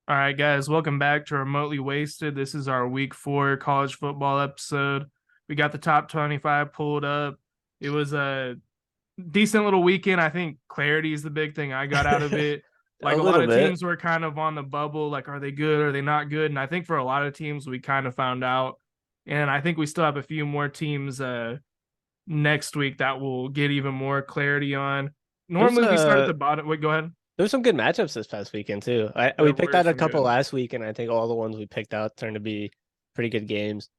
All right, guys, welcome back to Remotely Wasted. This is our week 4 college football episode. We got the top 25 pulled up. It was a decent little weekend. I think clarity is the big thing I got out of it. A Like a lot little of bit. teams were kind of on the bubble, like, are they good? Are they not good? And I think for a lot of teams, we kind of found out. And I think we still have a few more teams next week that will get even more clarity on. There's Normally, we start at the bottom. Wait, go ahead. there's some good matchups this past weekend too. We There picked were out a some couple good. last week, and I think all the ones we picked out turned to be pretty good games.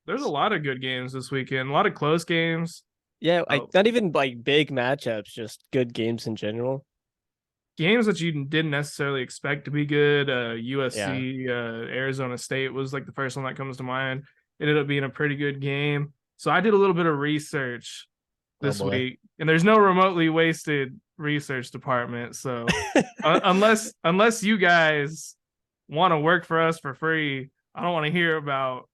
There's a lot of good games this weekend. A lot of close games. Yeah, Oh, not even like big matchups, just good games in general. games that you didn't necessarily expect to be good. Yeah. USC, Arizona State was like the first one that comes to mind. It ended up being a pretty good game. So I did a little bit of research Oh this boy. week, and there's no remotely wasted research department. So unless you guys want to work for us for free, I don't want to hear about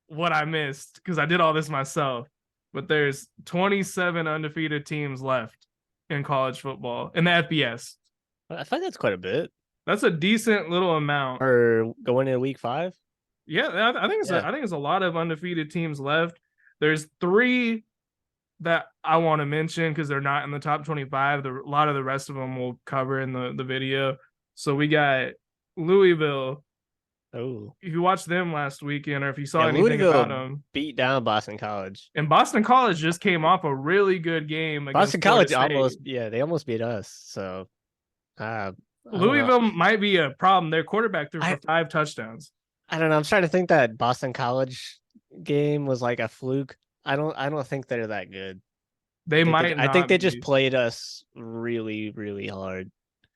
what I missed because I did all this myself. But there's 27 undefeated teams left in college football in the FBS. I find that's quite a bit. That's a decent little amount. Or going into week 5. Yeah, I think Yeah. I think it's a lot of undefeated teams left. There's three that I want to mention because they're not in the top 25. A lot of the rest of them we'll cover in the video. So we got Louisville. Oh. If you watched them last weekend or if you saw Yeah, anything about Louisville them, beat down Boston College. and Boston College just came off a really good game Boston against Florida College State. they almost beat us. So I don't know. Louisville might be a problem. Their quarterback threw for I 5 touchdowns. I don't know. I'm trying to think that Boston College game was like a fluke. I don't think they're that good. They might I think not they just be. played us really, really hard.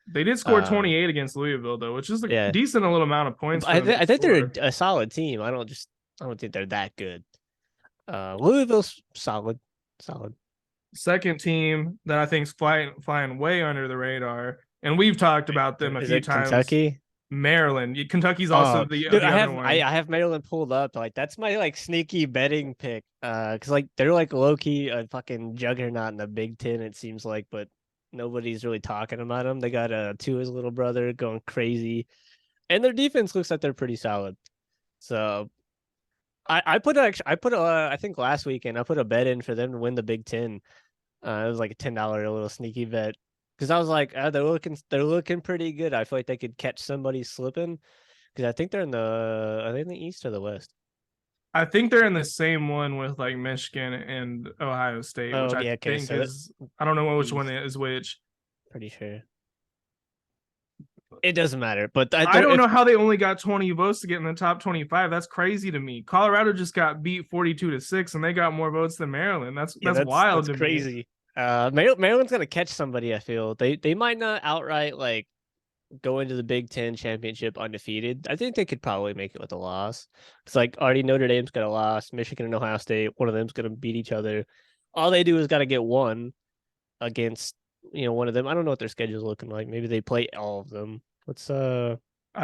They did score Uh 28 against Louisville though, which is a yeah. decent little amount of points for them to I think they're score. a solid team. I don't think they're that good. Louisville's solid. Solid. Second team that I think is flying way under the radar, and we've talked about them a Is few it times. Kentucky? Maryland. Kentucky's also Oh, dude, the other one. I have Maryland pulled up. Like that's my like sneaky betting pick. Because like they're like low key a fucking juggernaut in the Big Ten. It seems like, but nobody's really talking about them. They got Tua's little brother going crazy, and their defense looks like they're pretty solid. So I put I think last weekend I put a bet in for them to win the Big Ten. It was like a $10 little sneaky bet because I was like, they're looking pretty good. I feel like they could catch somebody slipping because I think they're in the are they in the East or the West? I think they're in the same one with like Michigan and Ohio State, which Oh I yeah, okay, think so that is I don't know which one East, is which. pretty sure. It doesn't matter, but I don't know how they only got 20 votes to get in the top 25. That's crazy to me. Colorado just got beat 42-6 and they got more votes than Maryland. yeah, That's wild that's to me. crazy. Maryland's gonna catch somebody. I feel they might not outright like go into the Big Ten championship undefeated. I think they could probably make it with a loss. It's like already Notre Dame's got a loss, Michigan and Ohio State, one of them's gonna beat each other. All they do is got to get one against one of them. I don't know what their schedule's looking like. Maybe they play all of them. Let's I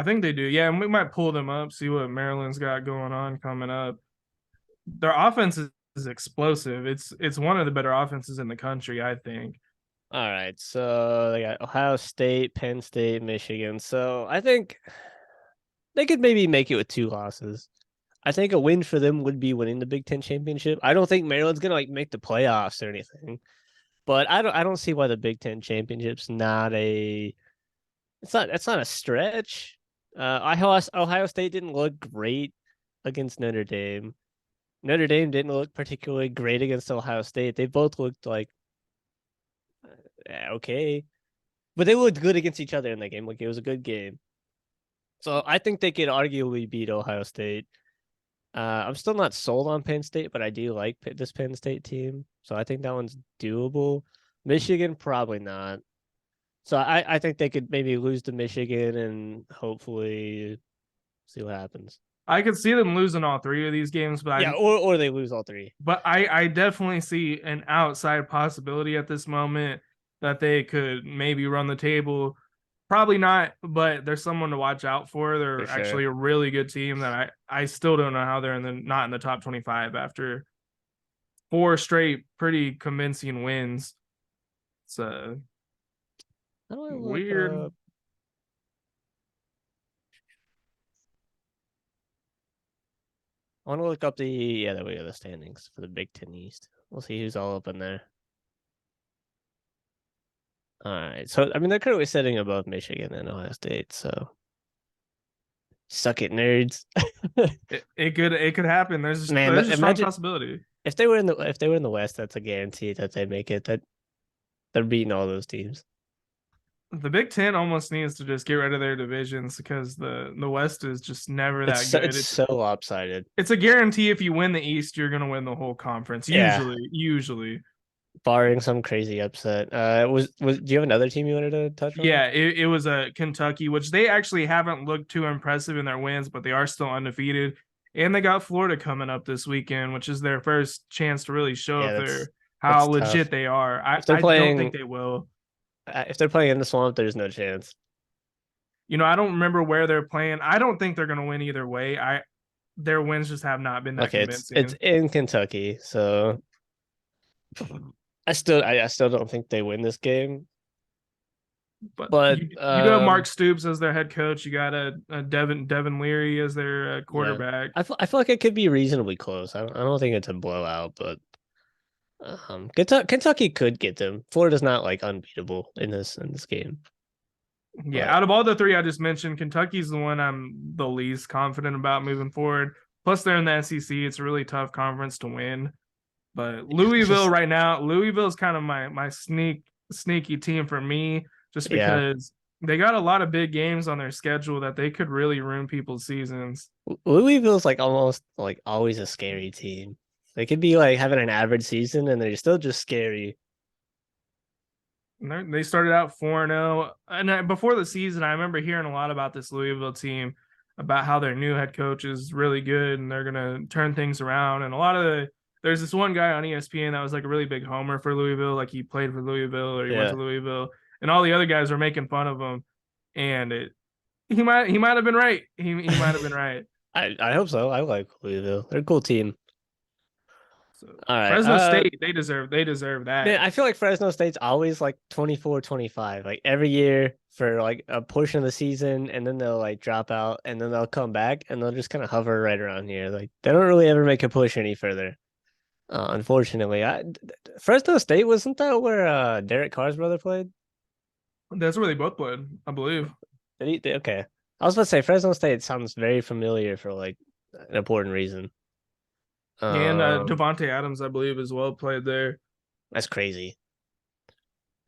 think they do. Yeah, and we might pull them up, see what Maryland's got going on coming up. Their offense is explosive. It's one of the better offenses in the country, I think. all right. So they got Ohio State, Penn State, Michigan. So I think they could maybe make it with 2 losses. I think a win for them would be winning the Big Ten championship. I don't think Maryland's gonna like make the playoffs or anything. But I don't see why the Big Ten championship's not a it's not a stretch. Ohio State didn't look great against Notre Dame. Notre Dame didn't look particularly great against Ohio State. They both looked like okay, but they looked good against each other in that game. Like it was a good game. So I think they could arguably beat Ohio State. I'm still not sold on Penn State, but I do like this Penn State team. So I think that one's doable. Michigan, probably not. So I think they could maybe lose to Michigan and hopefully see what happens. I could see them losing all three of these games, Yeah, or they lose all 3. I definitely see an outside possibility at this moment that they could maybe run the table. Probably not, but there's someone to watch out for. For They're sure. actually a really good team that I still don't know how they're not in the top 25 after 4 straight pretty convincing wins. It's How do I look weird. I want to look up there we go, the standings for the Big Ten East. We'll see who's all up in there. All right. So I mean they're currently sitting above Michigan and Ohio State, so suck it, nerds. It could happen. Man, There's a strong imagine possibility. if they were in the West, that's a guarantee that they make it. That they're beating all those teams. The Big Ten almost needs to just get rid of their divisions because the West is just never It's that good. so lopsided. It's a guarantee if you win the East, you're gonna win the whole conference. Yeah, Usually. barring some crazy upset. Was do you have another team you wanted to touch on? Yeah, it was a Kentucky, which they actually haven't looked too impressive in their wins, but they are still undefeated. And they got Florida coming up this weekend, which is their first chance to really show Yeah, if they're that's how tough. legit they are. If they're I don't playing think they will. if they're playing in the swamp, there's no chance. I don't remember where they're playing. I don't think they're gonna win either way. Their wins just have not been that Okay, it's convincing. in Kentucky, so I still don't think they win this game. But But you do have Mark Stoops as their head coach. You got a Devin Leary as their yeah, quarterback. I feel like it could be reasonably close. I don't think it's a blowout, but Kentucky could get them. Florida's not like unbeatable in this game. Yeah, But out of all the three I just mentioned, Kentucky's the one I'm the least confident about moving forward. Plus, they're in the SEC. It's a really tough conference to win. But Louisville right now, Louisville's kind of my sneaky team for me, just yeah, because they got a lot of big games on their schedule that they could really ruin people's seasons. Louisville's like almost like always a scary team. They could be like having an average season and they're still just scary. They started out 4-0. And before the season, I remember hearing a lot about this Louisville team, about how their new head coach is really good and they're going to turn things around. And there's this one guy on ESPN that was like a really big homer for Louisville, like he played for Louisville or he went Yeah, to Louisville, and all the other guys were making fun of him. And he might have been right. He might have been right. I hope so. I like Louisville. They're a cool team. So All right. Fresno State, they deserve that. Man, I feel like Fresno State's always like 24-25, like every year for like a portion of the season, and then they'll like drop out and then they'll come back and they'll just kind of hover right around here. Like they don't really ever make a push any further. Unfortunately, Fresno State wasn't that where Derek Carr's brother played? That's where they both played, I believe. Okay. I was about to say Fresno State sounds very familiar for like an important reason. And Um, Devontae Adams, I believe, as well played there. that's crazy.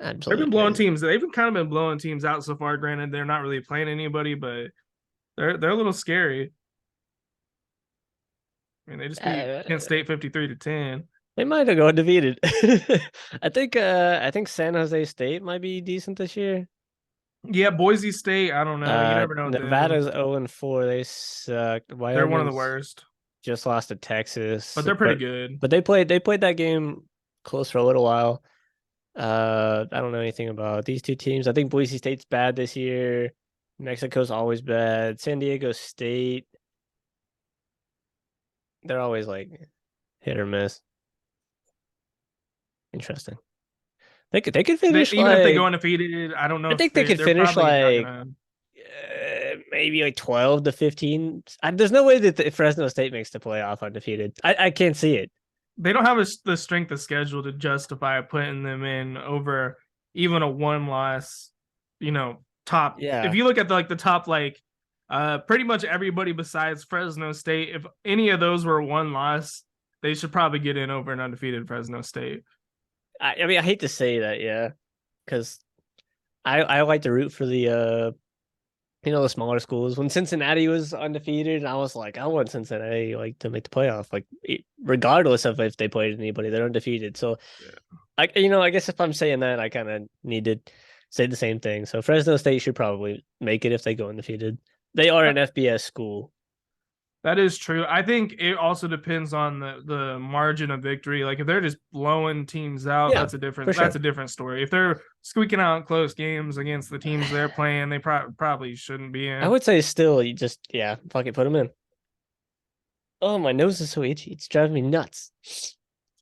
They've Absolutely been blowing crazy. teams. They've been kind of been blowing teams out so far. Granted, they're not really playing anybody, but they're a little scary. I mean, they just beat Uh, Kent State 53-10. they might have gone undefeated. I think San Jose State might be decent this year. Yeah, Boise State. I don't know. You never know with them. Nevada's 0-4. They suck. They're one of the Wyoming's worst, just lost to but Texas, they're pretty good. but they played that game close for a little while. I don't know anything about these two teams. I think Boise State's bad this year. Mexico's always bad. San Diego State, they're always like hit or miss. Interesting. They could finish Even if they go like undefeated, I don't know I if think they could they're finish probably not like gonna. maybe like 12 to 15. There's no way that Fresno State makes the playoff undefeated. I can't see it. They don't have the strength of schedule to justify putting them in over even a one loss. Top. If Yeah. you look at the top, pretty much everybody besides Fresno State, if any of those were one loss, they should probably get in over an undefeated Fresno State. I mean, I hate to say that, yeah, because I like to root for the the smaller schools. When Cincinnati was undefeated, and I was like, I want Cincinnati like to make the playoff, like regardless of if they played anybody, they're undefeated. So, Yeah. I guess if I'm saying that, I kind of need to say the same thing. So Fresno State should probably make it if they go undefeated. They are an FBS school. That is true. I think it also depends on the margin of victory. Like if they're just blowing teams out, Yeah, that's a for different sure. story. If they're squeaking out close games against the teams they're playing, they probably shouldn't be I in. would say still, you just fuck it, put them in. Oh, my nose is so itchy. It's driving me nuts.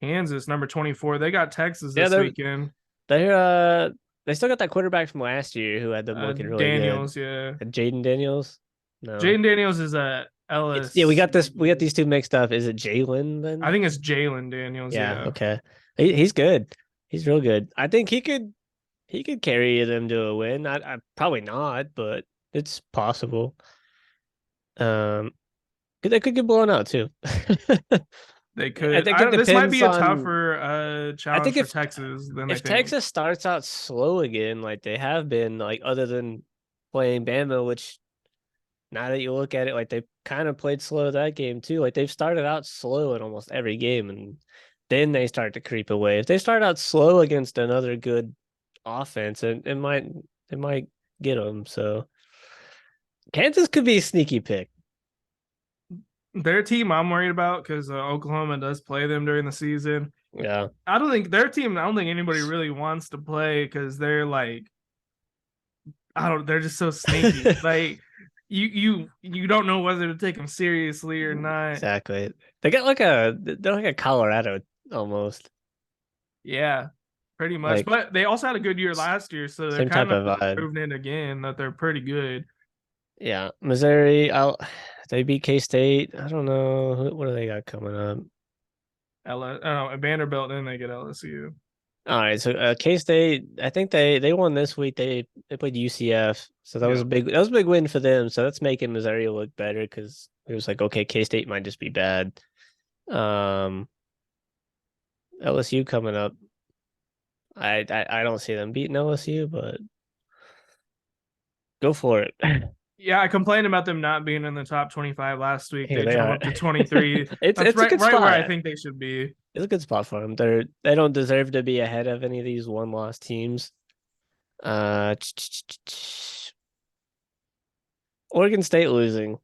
Kansas, number 24. They got Texas Yeah, this weekend. they're they still got that quarterback from last year who had them looking really good. Daniels, yeah. Jaden Daniels. No. Jaden Daniels is a Yeah, we got this. We got LSU. these two mixed up. Is it Jalen I then? think it's Jalen Daniels. Yeah. Yeah, Okay. He's good. He's real good. I think he could carry them to a win. I probably not, but it's possible. Um, they could get blown out too. they I could. think I it don't, this might depends be a on. tougher I challenge think for Texas than they if think. Texas starts out slow again, like they have been, like other than playing Bama, which now that you look at it, like they kind of played slow that game too. Like they've started out slow in almost every game, and then they start to creep away. If they start out slow against another good offense, it might get them. So Kansas could be a sneaky pick. Their team I'm worried about because Oklahoma does play them during the season. Yeah, I don't think their team. I don't think anybody really wants to play because they're like I don't. They're just so sneaky. Like you don't know whether to take them seriously or not. exactly. They're like a Colorado almost, Yeah, pretty much. like But they also had a good year last year, so they're same type kind of of vibe. proving it again that they're pretty good. Yeah, Missouri. They beat K-State. I don't know what do they got coming up. I don't know, Vanderbilt, then they get LSU. All right, so K-State, I think they won this week. They played UCF, so Yeah. that was a big win for them. So that's making Missouri look better because it was like, okay, K-State might just be bad. Um, LSU coming up. I don't see them beating LSU, but go for it. Yeah, I complained about them not being in the top 25 last week. Here They they jump are. up to 23. That's It's a good right where I spot. think they should be. It's a good spot for them. They don't deserve to be ahead of any of these one-loss teams. Uh, Oregon State losing.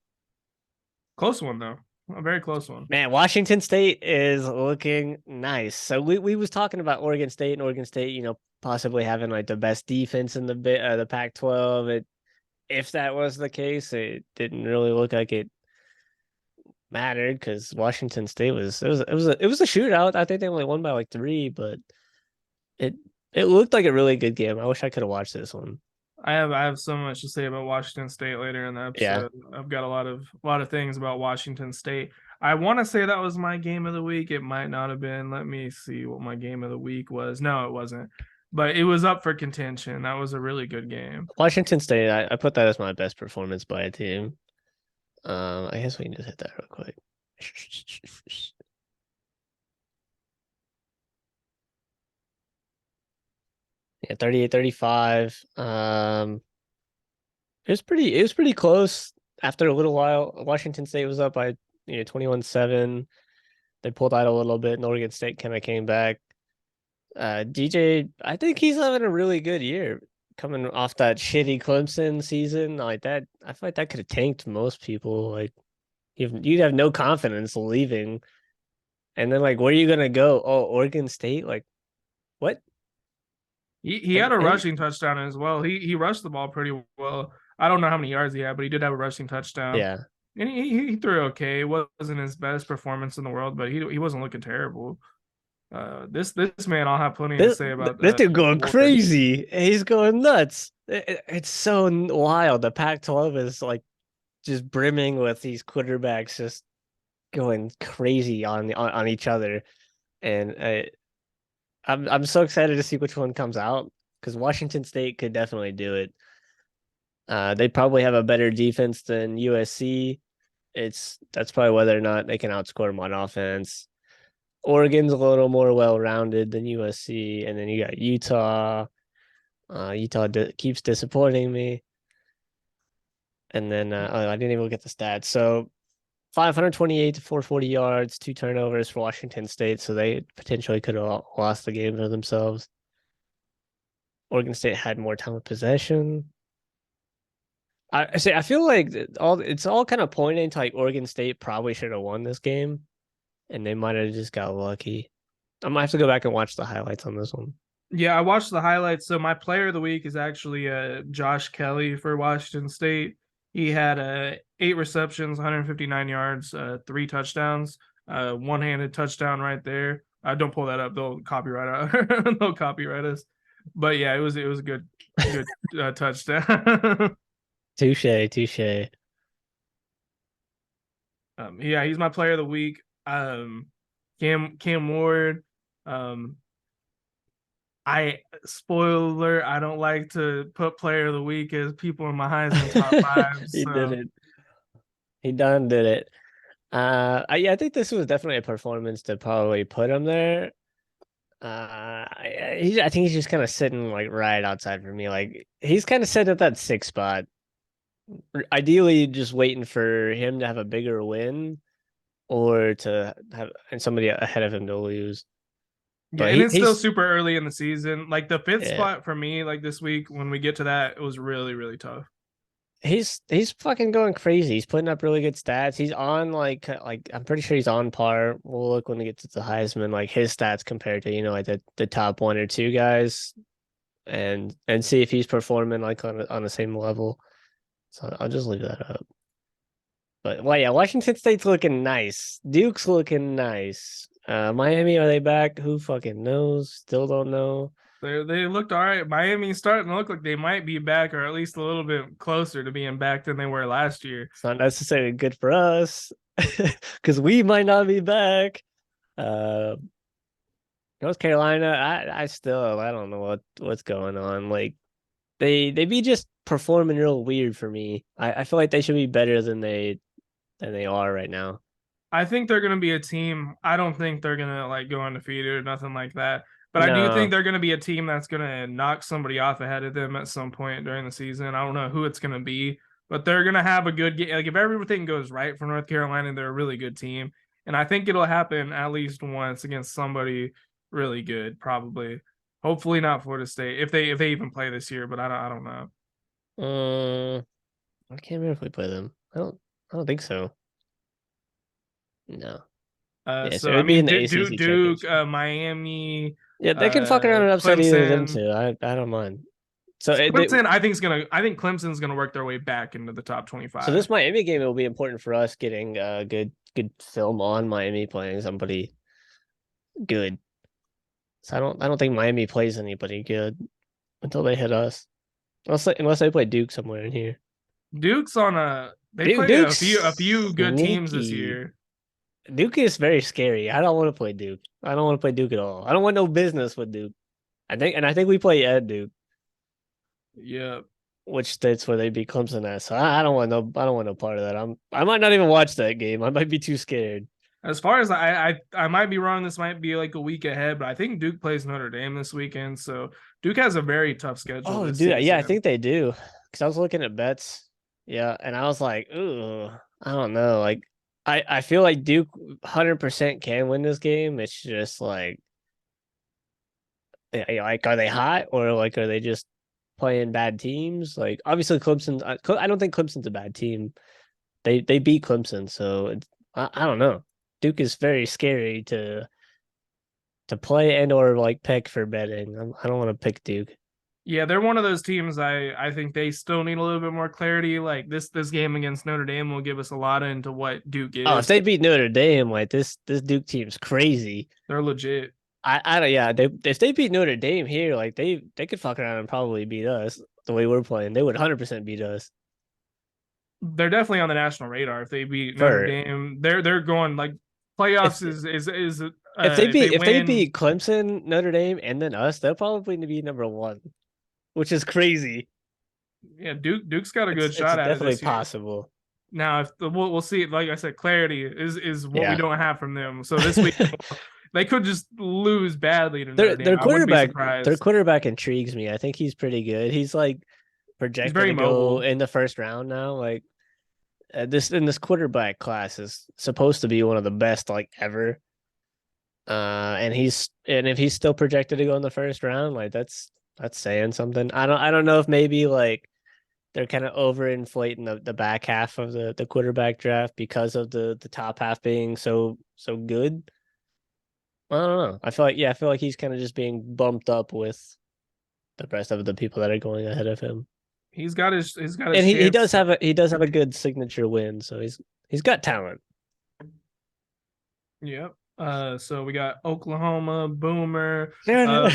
Close one though. A very close one. Man, Washington State is looking nice. So we was talking about Oregon State and Oregon State, possibly having like the best defense in the Pac-12. If that was the case, it didn't really look like it mattered because Washington State was a shootout. I think they only won by like 3, but it it looked like a really good game. I wish I could have watched this one. I have so much to say about Washington State later in the Yeah, episode. I've got a lot of things about Washington State. I want to say that was my game of the week. It might not have been. Let me see what my game of the week was. No, it wasn't. But it was up for contention. That was a really good game. Washington State. I put that as my best performance by a team. I guess we can just hit that real quick. Yeah, 38-35. It was pretty close after a little while. Washington State was up by 21-7. They pulled out a little bit, and Oregon State kind of came back. DJ, I think he's having a really good year coming off that shitty Clemson season. Like that, I feel like that could have tanked most people. Like you'd have no confidence leaving. And then like where are you gonna go? Oh, Oregon State? Like what? He And had a and rushing touchdown as well. He rushed the ball pretty well. I don't know how many yards he had, but he did have a rushing touchdown. yeah. And he threw okay. It wasn't his best performance in the world, but he wasn't looking terrible. This man, I'll have plenty to This, say about this dude going Ward. crazy. He's going nuts. It's so wild. The Pac-12 is like just brimming with these quarterbacks just going crazy on each other, and I'm so excited to see which one comes out because Washington State could definitely do it. They probably have a better defense than USC. That's probably whether or not they can outscore them on offense. Oregon's a little more well-rounded than USC, and then you got Utah. Utah keeps disappointing me, and then I didn't even look at the stats. So 528 to 440 yards, 2 turnovers for Washington State, so they potentially could have lost the game for themselves. Oregon State had more time of possession. I say I feel like it's all kind of pointing to like Oregon State probably should have won this game, and they might have just got lucky. I might have to go back and watch the highlights on this one. Yeah, I watched the highlights. So my player of the week is actually Josh Kelly for Washington State. He had 8 receptions, 159 yards, 3 touchdowns, one-handed touchdown right there. Don't pull that up; they'll copyright they'll copyright us. But yeah, it was a good touchdown. Touche, touche. Yeah, he's my player of the week. Cam Ward. Um, I spoiler. I don't like to put player of the week as people in my Heisman top five. He did So it. He done did it. Yeah, I think this was definitely a performance to probably put him there. I think he's just kind of sitting like right outside for me. Like he's kind of sitting at that sixth spot. Ideally, just waiting for him to have a bigger win or to have and somebody ahead of him to lose. yeah, But and it's still he's super early in the season. Like the fifth yeah, spot for me, like this week when we get to that, it was really really tough. he's fucking going crazy. He's putting up really good stats. He's on like I'm pretty sure he's on par. We'll look when we get to the Heisman, like his stats compared to like the top one or two guys, and see if he's performing like on the same level. So I'll just leave that up. But well, yeah, Washington State's looking nice. Duke's looking nice. Miami, are they back? Who fucking knows? Still don't know. They looked all right. Miami's starting to look like they might be back, or at least a little bit closer to being back than they were last year. It's not necessarily good for us because we might not be back. Uh, North Carolina, I don't know what's going on. Like they be just performing real weird for me. I feel like they should be better than they are right now. I think they're going to be a team. I don't think they're going to like go undefeated or nothing like that. But I do think No. they're going to be a team that's going to knock somebody off ahead of them at some point during the season. I don't know who it's going to be, but they're going to have a good game. Like if everything goes right for North Carolina, they're a really good team, and I think it'll happen at least once against somebody really good. Probably, hopefully not Florida State if they even play this year. But I don't know. I can't remember if we play them. I don't think so. No. Yeah, so So I it'd be in mean, the Duke, ACC Duke championship. Miami, Yeah, they can fuck around and upset either of them Clemson. too. I don't mind. So Clemson, I think Clemson's gonna work their way back into the top so 25. this Miami game will be important for us getting good film on Miami playing somebody good. So I don't think Miami plays anybody good until they hit us. Unless they play Duke somewhere in here. Duke's on a they played a Duke's few good teams this sneaky. year. Duke is very scary. I don't want to play Duke. I don't want to play Duke at all. I don't want no business with Duke. I think we play at Duke, Yeah. which states where they beat Clemson at. So I don't want no part of that. I might not even watch that game. I might be too scared. As far as I might be wrong, this might be like a week ahead, but I think Duke plays Notre Dame this weekend. So Duke has a very tough schedule Oh, this dude, yeah, I season. think they do. Because I was looking at bets. Yeah, and I was like, ooh, I don't know. Like, I feel like Duke 100% can win this game. It's just like, are they hot or like are they just playing bad teams? Like, obviously, Clemson. I don't think Clemson's a bad team. They beat Clemson, so I don't know. Duke is very scary to play and or like pick for betting. I don't want to pick Duke. Yeah, they're one of those teams I think they still need a little bit more clarity. Like this game against Notre Dame will give us a lot into what Duke Oh, if is. they beat Notre Dame, like this Duke team's crazy. They're legit. I don't yeah, they if they beat Notre Dame here, like they could fuck around and probably beat us the way we're playing. They would 100% beat us. They're definitely on the national radar. If they beat Notre For Dame, they're going like playoffs is if they if they win, beat Clemson, Notre Dame, and then us, they'll probably be number one, which is crazy. yeah, Duke's got a good It's shot at it definitely this year. possible. Now, if we'll see, like I said, clarity is what we Yeah. don't have from them. So this week they could just lose badly to Notre their Dame. I wouldn't be their surprised. quarterback intrigues me. I think he's pretty good. He's like He's projected very to go mobile. in the first round now. Like this quarterback class is supposed to be one of the best like ever. And if he's still projected to go in the first round, like that's saying something. I don't know if maybe like they're kind of overinflating the back half of the quarterback draft because of the top half being so good. I don't know. I feel like he's kind of just being bumped up with the rest of the people that are going ahead of him. He's got his And chance. he does have a good signature win, so he's got talent. Yep. So we got Oklahoma, Boomer. No, no. Uh,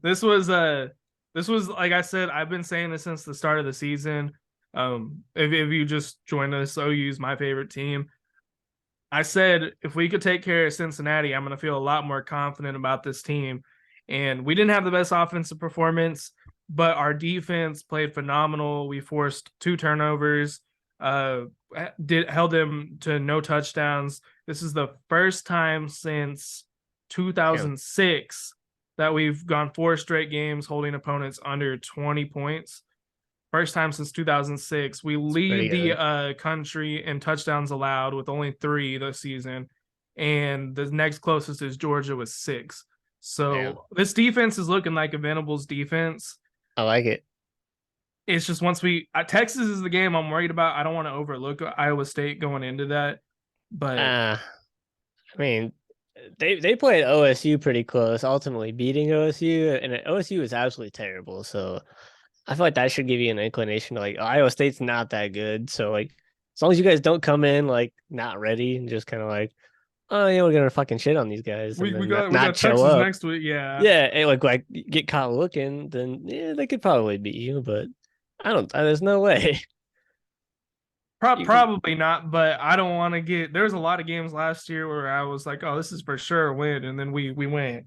this was this was like I said, I've been saying this since the start of the season. If you just joined us, OU's my favorite team. I said if we could take care of Cincinnati, I'm going to feel a lot more confident about this team. And we didn't have the best offensive performance, but our defense played phenomenal. We forced 2 turnovers, uh, held them to no touchdowns. This is the first time since Damn. 2006 that we've gone 4 straight games holding opponents under 20 points. First time since 2006. We It's pretty lead the good. country in touchdowns allowed with only 3 this season, and the next closest is Georgia with 6. Damn. So this defense is looking like a Venables defense. I like it. It's just once we Texas is the game I'm worried about. I don't want to overlook Iowa State going into that, but I mean, they played OSU pretty close, ultimately beating OSU, and OSU is absolutely terrible. So I feel like that should give you an inclination to like Iowa State's not that good. So like as long as you guys don't come in like not ready and just kind of like, oh yeah, we're gonna fucking shit on these guys we and we then got we not got show Texas up. next week. Yeah, Yeah, and like get caught looking, then yeah, they could probably beat you, but I don't. There's no way. You, Probably not, but I don't want to get. There's a lot of games last year where I was like, "Oh, this is for sure a win," and then we went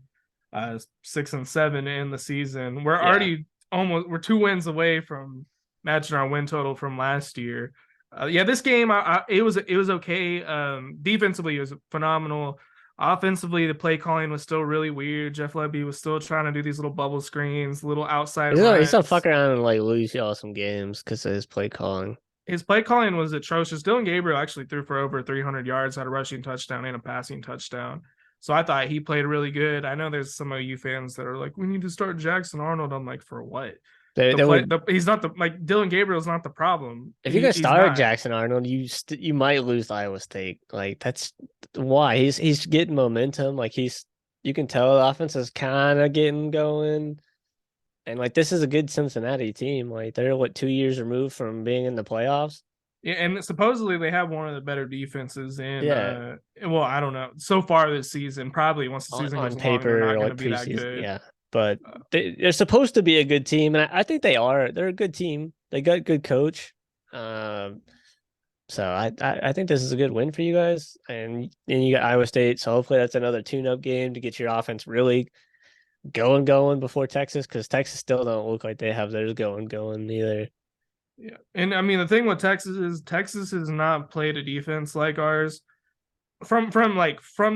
6 and 7 in the season. yeah, We're 2 wins away from matching our win total from last year. Yeah, this game it was okay. Defensively, it was phenomenal. Offensively, the play calling was still really weird. Jeff Lebby was still trying to do these little bubble screens, little outside he's not runs. fuck around and like lose y'all some games because of his play calling. His play calling was atrocious. Dylan Gabriel actually threw for over 300 yards, had a rushing touchdown and a passing touchdown. So I thought he played really good. I know there's some of you fans that are like, we need to start Jackson Arnold. I'm like, for what? They would He's not the like Dylan Gabriel's not the problem. if you guys He's start not. Jackson Arnold, you might lose to Iowa State. Like that's why he's getting momentum. Like you can tell the offense is kind of getting going. And like this is a good Cincinnati team. Like they're what 2 years removed from being in the playoffs. Yeah, and supposedly they have one of the better defenses in Yeah, well, I don't know. So far this season, probably once the season on goes along, they're paper, not going to like be that preseason, good. yeah. But Uh, they're supposed to be a good team, and I think they are. They're a good team. They got good coach. Um, so I think this is a good win for you guys. And then you got Iowa State, so hopefully that's another tune-up game to get your offense really going before Texas, because Texas still don't look like they have theirs going either. yeah. And I mean the thing with Texas has not played a defense like ours. From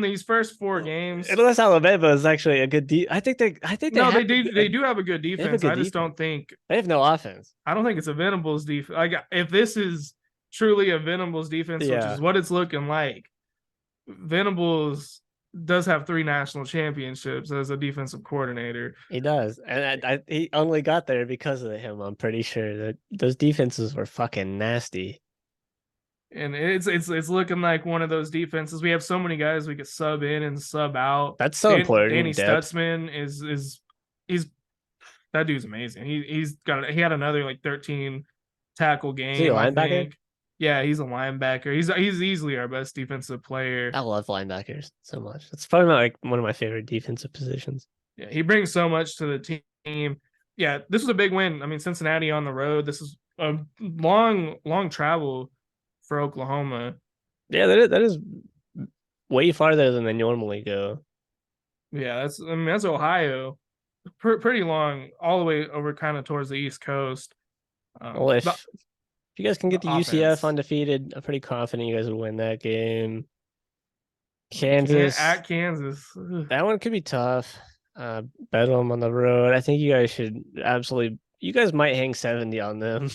these first 4 games. Unless Alabama is actually a good I think they No, have they do have a good they have a defense. good I just defense. don't think They have no offense. I don't think it's a Venables defense. Like if this is truly a Venables defense, which is Yeah. what it's looking like, Venables does have 3 national championships as a defensive coordinator. He does, and he only got there because of him. I'm pretty sure that those defenses were fucking nasty. And it's looking like one of those defenses. We have so many guys we could sub in and sub out. That's so Danny important. Depth. Stutzman is he's that dude's amazing. He had another like 13 tackle Is he a game, I linebacker? think. Yeah, he's a linebacker. He's easily our best defensive player. I love linebackers so much. It's probably like one of my favorite defensive positions. Yeah, he brings so much to the team. Yeah, this was a big win. I mean, Cincinnati on the road. This is a long travel for Oklahoma. Yeah, that is way farther than they normally go. Yeah, that's Ohio. Pretty long, all the way over kind of towards the East Coast. Well, The if you guys can the get the UCF offense undefeated, I'm pretty confident you guys will win that game. Kansas, at Kansas. Ugh. that one could be tough. Bet them on the road. I think you guys should absolutely. You guys might hang 70 on them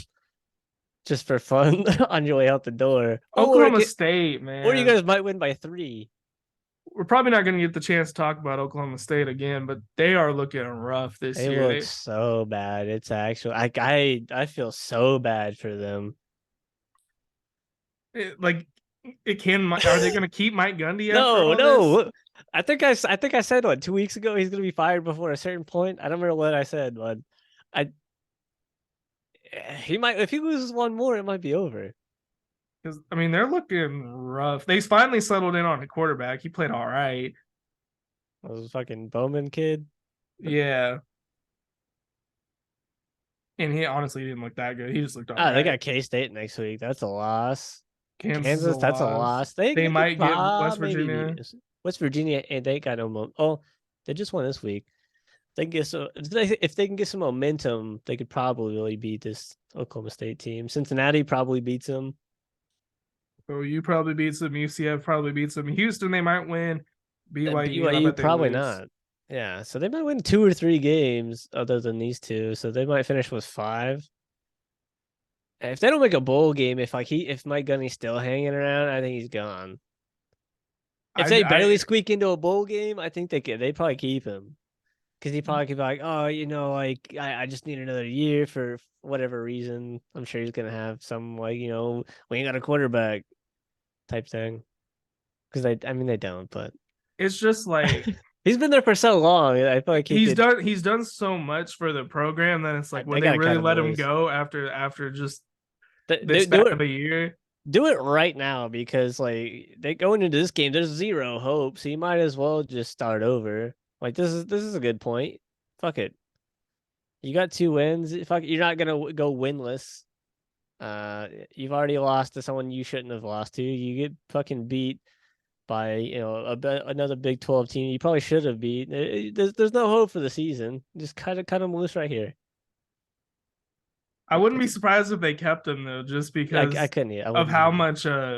just for fun on your way out the door. Oklahoma State, Or you man. guys might win by 3. We're probably not going to get the chance to talk about Oklahoma State again, but they are looking rough this They year. look so bad. It's actually I feel so bad for them. Like it can. Are they going to keep Mike Gundy after No, all this? no. I think I said what 2 weeks ago he's gonna be fired before a certain point. I don't remember what I said, but I he might if he loses one more, it might be over. Because I mean, they're looking rough. They finally settled in on a quarterback. He played all right. I was fucking Bowman kid. Yeah, and he honestly didn't look that good. He just looked all Ah, they right. got K State next week. That's a loss. Kansas is a Kansas, that's a loss. loss. They They they could might get West maybe beat Virginia. us. West Virginia, and they got no Oh, they just won this week. They can get some if they can get some momentum, they could probably really beat this Oklahoma State team. Cincinnati probably beats them. So you probably beats them. UCF probably beats them. Houston, they might win. BYU, I BYU bet they probably lose. not. Yeah, so they might win 2 or 3 games other than these two. So they might finish with 5. If they don't make a bowl game, if Mike Gunny's still hanging around, I think he's gone. If they barely I squeak into a bowl game, I think they probably keep him because he probably could be like, oh, like I just need another year for whatever reason. I'm sure he's gonna have some like we ain't got a quarterback type thing because I mean they don't, but it's just like he's been there for so long. I feel like he could. he's done so much for the program that it's like would They they gotta really cut him let him loose. go after just this Do bad it of a year? do it right now because like they going into this game, there's zero hope, so you might as well just start over. Like this is a good point. Fuck it. You got 2 wins. Fuck, you're not gonna go winless. You've already lost to someone you shouldn't have lost to. You get fucking beat by another Big 12 team you probably should have beat. There's no hope for the season. Just cut them loose right here. I wouldn't be surprised if they kept him though, just I because couldn't. I of wouldn't how either.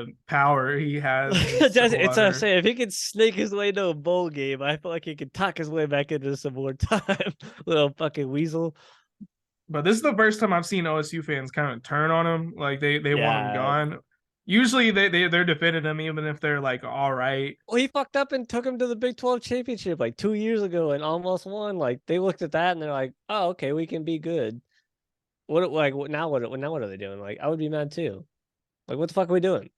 much power he has in It's what I'm Stillwater. saying. If he could snake his way into a bowl game, I feel like he could talk his way back into some more time. Little fucking weasel. But this is the first time I've seen OSU fans kind of turn on him. Like they want him Yeah. gone. Usually they're defending him even if they're like all right. Well, he fucked up and took him to the Big 12 championship like 2 years ago and almost won. Like they looked at that and they're like, "Oh, okay, we can be good." Now what are they doing? Like I would be mad too. Like what the fuck are we doing?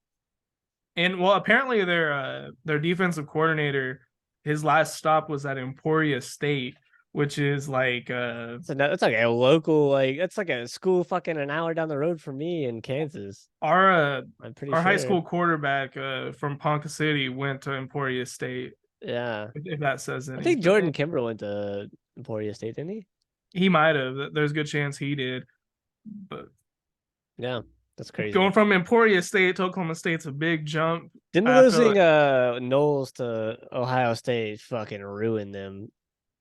And well, apparently their defensive coordinator, his last stop was at Emporia State, which is like That's like a local that's like a school fucking an hour down the road from me in Kansas. our I'm pretty our high sure. school quarterback from Ponca City went to Emporia State. Yeah. If that says I think Jordan anything, Kimber went to Emporia State, didn't he? he might have. There's a good chance he did. But Yeah. That's crazy. going from Emporia State to Oklahoma State's a big jump. Didn't I feel losing like Knowles to Ohio State fucking ruin them?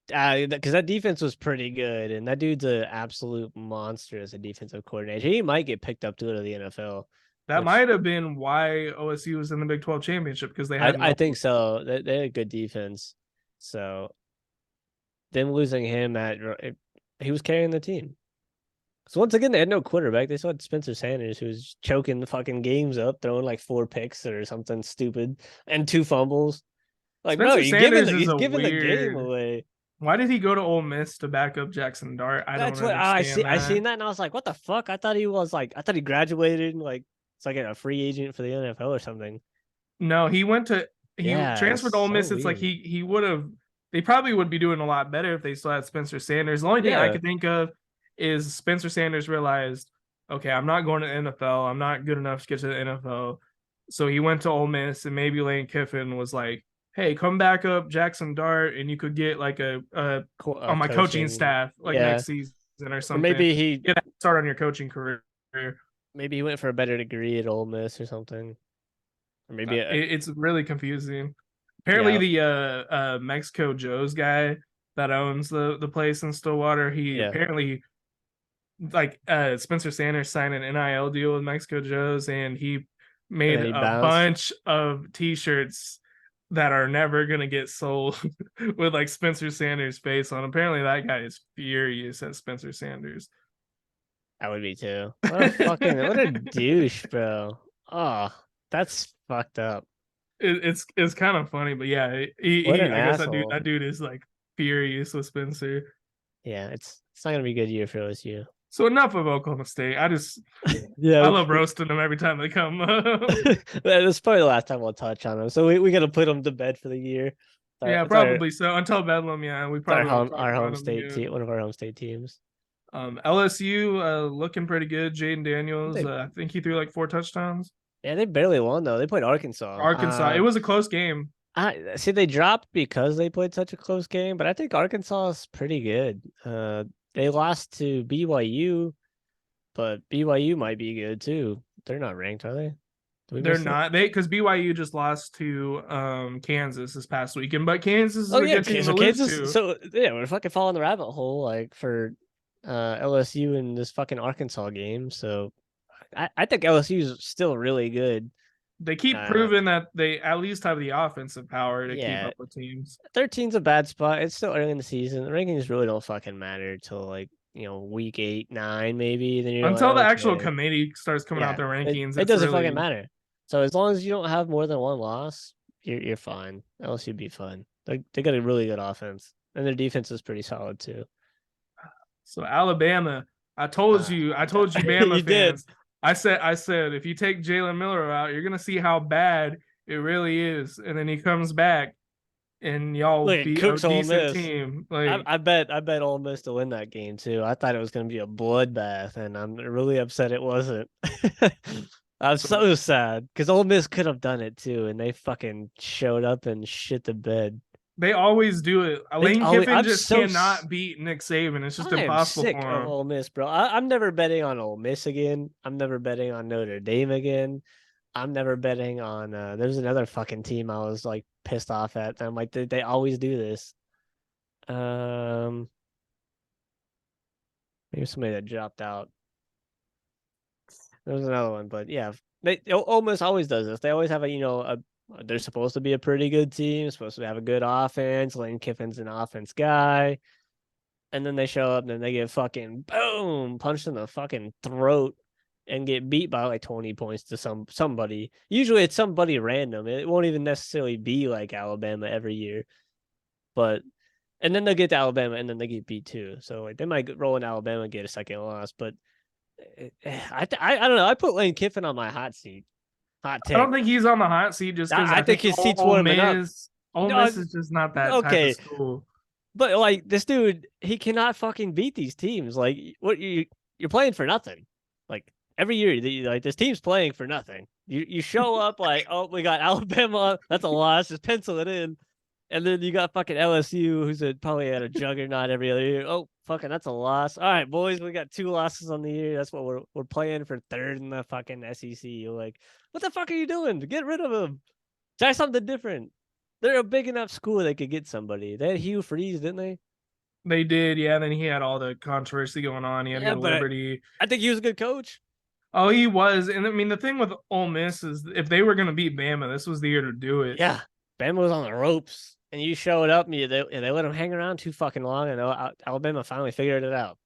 Because that defense was pretty good, and that dude's an absolute monster as a defensive coordinator. He might get picked up to go to the NFL, that which might have been why OSU was in the Big 12 championship because they I had I no. think so. They had a good defense, so them losing him he was carrying the team. So once again, they had no quarterback. They still had Spencer Sanders, who was choking the fucking games up, throwing like 4 picks or something stupid and 2 fumbles. Like, bro, Spencer Sanders is he's a giving the game weird. away. Why did he go to Ole Miss to back up Jackson Dart? I don't That's what I see. understand I that. seen that and I was like, what the fuck? I thought he graduated and like it's like a free agent for the NFL or something. No, he Yeah, it's transferred to Ole so Miss. It's like weird. he would have. They probably would be doing a lot better if they still had Spencer Sanders. The only thing I Yeah. could think of is Spencer Sanders realized, okay, I'm not going to the NFL. I'm not good enough to get to the NFL. So he went to Ole Miss, and maybe Lane Kiffin was like, "Hey, come back up Jackson Dart, and you could get like a on my coaching Coaching. staff like Yeah. next season or Or something. Get a start on your coaching career." maybe he went for a better degree at Ole Miss or something. Or maybe It's really confusing. Apparently, yeah. the Mexico Joe's guy that owns the place in Stillwater, he Yeah. apparently like Spencer Sanders signed an NIL deal with Mexico Joe's, and he And made then he a bounced. bunch of T-shirts that are never gonna get sold with like Spencer Sanders' face on. Apparently, that guy is furious at Spencer Sanders. I would be too. What a douche, bro. Oh, that's fucked up. It's kind of funny, but yeah, What an I guess asshole. that dude is like furious with Spencer. Yeah, it's not gonna be a good year for OSU. So enough of Oklahoma State. Yeah, I love roasting them every time they come up. that's probably the last time we'll touch on them. So we gotta put them to bed for the year. Yeah, It's our probably so. Until Bedlam, yeah, we it's our probably won't home talk our about home them state again. team, one of our home state teams. LSU looking pretty good. Jaden Daniels, They I think he threw like 4 touchdowns. Yeah, they barely won though. They played Arkansas. Arkansas, it was a close game. I see they dropped because they played such a close game, but I think Arkansas is pretty good. They lost to BYU, but BYU might be good too. They're not ranked, are they? Did we They're miss it? not because BYU just lost to Kansas this past weekend, but Kansas is Oh a yeah, good team to so lose Kansas. to. So yeah, we're fucking falling the rabbit hole like for LSU in this fucking Arkansas game. So I think LSU is still really good. They keep proving Um, that they at least have the offensive power to keep yeah, up with teams. 13's a bad spot. It's still early in the season. The rankings really don't fucking matter till like week 8, 9 maybe. Then you're like, Until the actual okay, committee starts coming out yeah, their rankings, it it's doesn't fucking really matter. So as long as you don't have more than one loss, you're fine. LSU be fun. They got a really good offense, and their defense is pretty solid too. so Alabama. I told you, Bama You did. fans. I said, if you take Jalen Miller out, you're gonna see how bad it really is. And then he comes back, and y'all Look at beat a Cooks Ole decent Miss. team. Like I bet Ole Miss to win that game too. I thought it was going to be a bloodbath, and I'm really upset it wasn't. I'm so, so sad because Ole Miss could have done it too, and they fucking showed up and shit the bed. they always do it. They Lane always, Kiffin I'm just so cannot beat Nick Saban. It's just I am impossible sick for of him. Ole Miss, bro. I'm never betting on Ole Miss again. I'm never betting on Notre Dame again. I'm never betting on. There's another fucking team I was like pissed off at. I'm like, they always do this. Um, Maybe somebody that dropped out. There was another one, but yeah, they almost always does this. They always have they're supposed to be a pretty good team, supposed to have a good offense. Lane Kiffin's an offense guy, and then they show up and then they get fucking boom punched in the fucking throat and get beat by like 20 points to somebody. Usually it's somebody random. It won't even necessarily be like Alabama every year, but and then they'll get to Alabama and then they get beat too. So like they might roll in Alabama and get a second loss, but I don't know. I put Lane Kiffin on my hot seat. Hot I don't take. think he's on the hot seat just because I I think think his seat's warming up. Ole No, Miss is just not that type of okay, school. but like this dude, he cannot fucking beat these teams. Like what you're playing for nothing. Like every year, like this team's playing for nothing. You show up like, oh, we got Alabama. That's a loss. Just pencil it in. And then you got fucking LSU, probably at a juggernaut every other year. Oh, fucking, that's a loss. All right, boys, we got 2 losses on the year. That's what we're playing for third in the fucking SEC. You're like, what the fuck are you doing? Get rid of them. Try something different. They're a big enough school they could get somebody. They had Hugh Freeze, didn't they? They did, yeah. Then he had all the controversy going on. He had to Yeah, go to but Liberty. I think he was a good coach. Oh, he was. And I mean, the thing with Ole Miss is if they were going to beat Bama, this was the year to do it. Yeah, Bama was on the ropes, and you showed up. And they let him hang around too fucking long, and Alabama finally figured it out.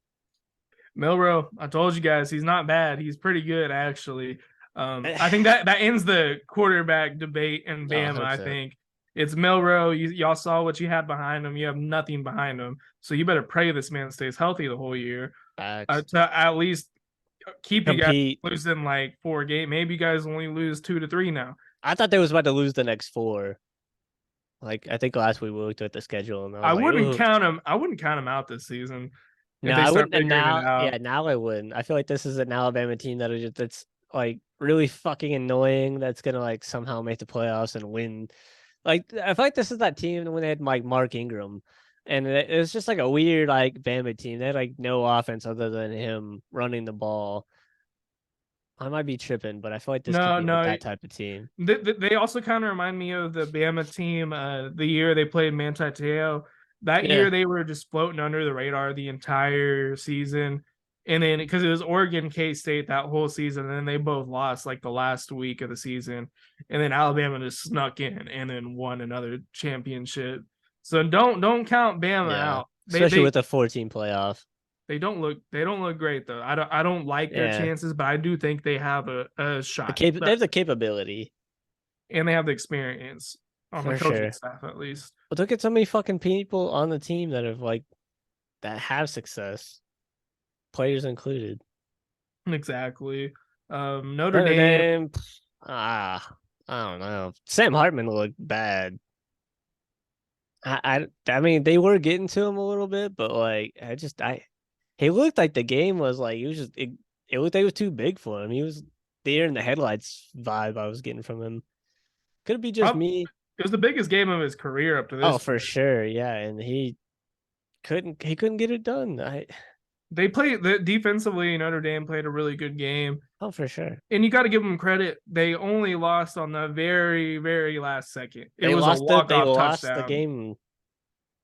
Milrow, I told you guys, he's not bad. He's pretty good, actually. I think that ends the quarterback debate in I Bama. hope I so. think it's Milrow. Y'all saw what you had behind him. You have nothing behind him. So you better pray this man stays healthy the whole year Facts. to at least keep you guys Compete. losing like 4 games. Maybe you guys only lose 2 to 3 now. I thought they was about to lose the next 4. Like I think last week we looked at the schedule and I was I like, wouldn't oh count him. I wouldn't count him out this season if no, they I start wouldn't. And figuring it now, out. yeah, now I wouldn't. I feel like this is an Alabama team that's like really fucking annoying. That's gonna like somehow make the playoffs and win. Like I feel like this is that team when they had like Mark Ingram, and it was just like a weird like Bama team. They had like no offense other than him running the ball. I might be tripping, but I feel like this could No, be like no. that type of team. They also kind of remind me of the Bama team. The year they played Manti Te'o. That Yeah, year they were just floating under the radar the entire season, and then because it was Oregon, K State that whole season, and then they both lost like the last week of the season, and then Alabama just snuck in and then won another championship. So don't count Bama yeah. out. They Especially they with a 14 playoff. they don't look great though. I don't like their Yeah, chances, but I do think they have a shot. they have the capability And they have the experience on the for coaching sure. staff at least. But look at so many fucking people on the team that have like that have success, players included. Exactly. Notre Notre Dame. Dame, I don't know. Sam Hartman looked bad. I mean they were getting to him a little bit, but like I he looked like the game was like he was just it looked like it was too big for him. He was deer in the headlights vibe I was getting from him. Could it be just me? It was the biggest game of his career up to Oh, this for point. sure, yeah. And he couldn't get it done. They play the defensively. Notre Dame played a really good game, Oh, for sure. and you got to give them credit. They only lost on the very, very last second. It They was a lost it. They walk-off lost the touchdown. game.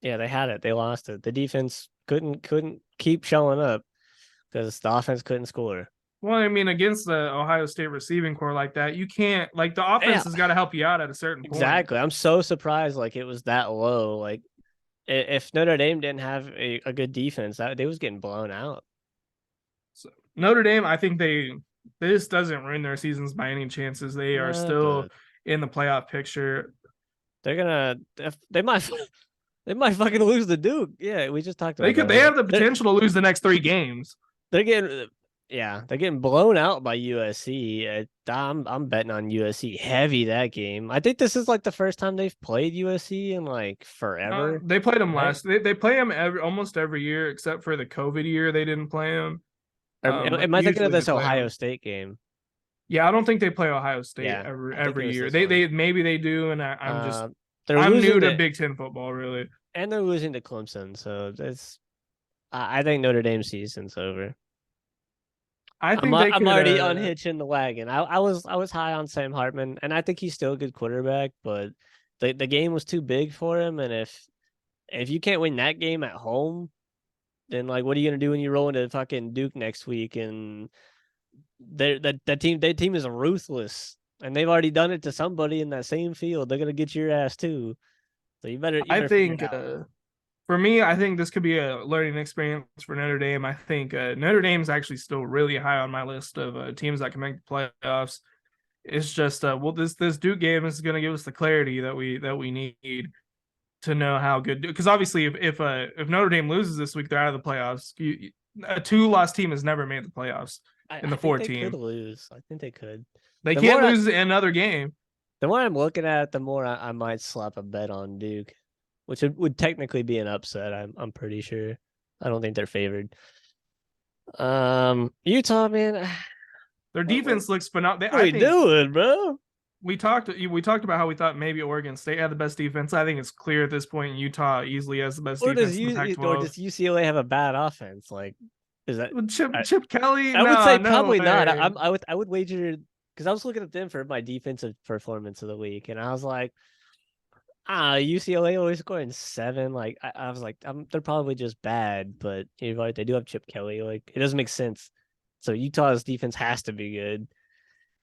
Yeah, they had it. They lost it. The defense couldn't keep showing up because the offense couldn't score. Well, I mean, against the Ohio State receiving core like that, you can't like the offense Yeah, has got to help you out at a certain point. exactly. I'm so surprised like it was that low. Like if Notre Dame didn't have a good defense, that they was getting blown out. So Notre Dame, I think this doesn't ruin their seasons by any chances. They are still But in the playoff picture. they're gonna they might they might fucking lose the Duke. Yeah, we just talked about that. They Like have the potential to lose the next 3 games. they're getting they're getting blown out by USC. I'm betting on USC heavy that game. I think this is like the first time they've played USC in like forever. They played them Right? last. They play them almost every year except for the COVID year. They didn't play them. Or But am I thinking of usually they this play Ohio them. Every game? Yeah, I don't think they play Ohio State Yeah, I think it every was year. this one. They maybe they do, and Uh, they're I'm new losing to to Big Ten football really. and they're losing to Clemson, so that's I think Notre Dame season's over. I think they I'm could. already unhitching the wagon. I was high on Sam Hartman, and I think he's still a good quarterback, but the game was too big for him. And if you can't win that game at home, then like what are you gonna do when you roll into fucking Duke next week? And their team is ruthless, and they've already done it to somebody in that same field. They're gonna get your ass too. So you I better figure it think out. for me, I think this could be a learning experience for Notre Dame. I think Notre Dame's actually still really high on my list of teams that can make the playoffs. It's just well, this Duke game is going to give us the clarity that we need to know how good. Because obviously, if Notre Dame loses this week, they're out of the playoffs. A 2-loss team has never made the playoffs in I the think four they could team. lose. I think they could. They The can't more I, lose another game. the more I'm looking at it, the more I might slap a bet on Duke, which would technically be an upset. I'm pretty sure. I don't think they're favored. Utah, man. Their What defense looks phenomenal. are I we think doing, bro? we talked about how we thought maybe Oregon State had the best defense. I think it's clear at this point Utah easily has the best defense in the Or Pac-12. does UCLA have a bad offense? Like, is that? I, Chip Kelly, I would say no probably not. way. I would wager because I was looking at them for my defensive performance of the week, and I was like, UCLA always scoring 7. Like, I was like, they're probably just bad, but you're right, they do have Chip Kelly. Like, it doesn't make sense. So Utah's defense has to be good,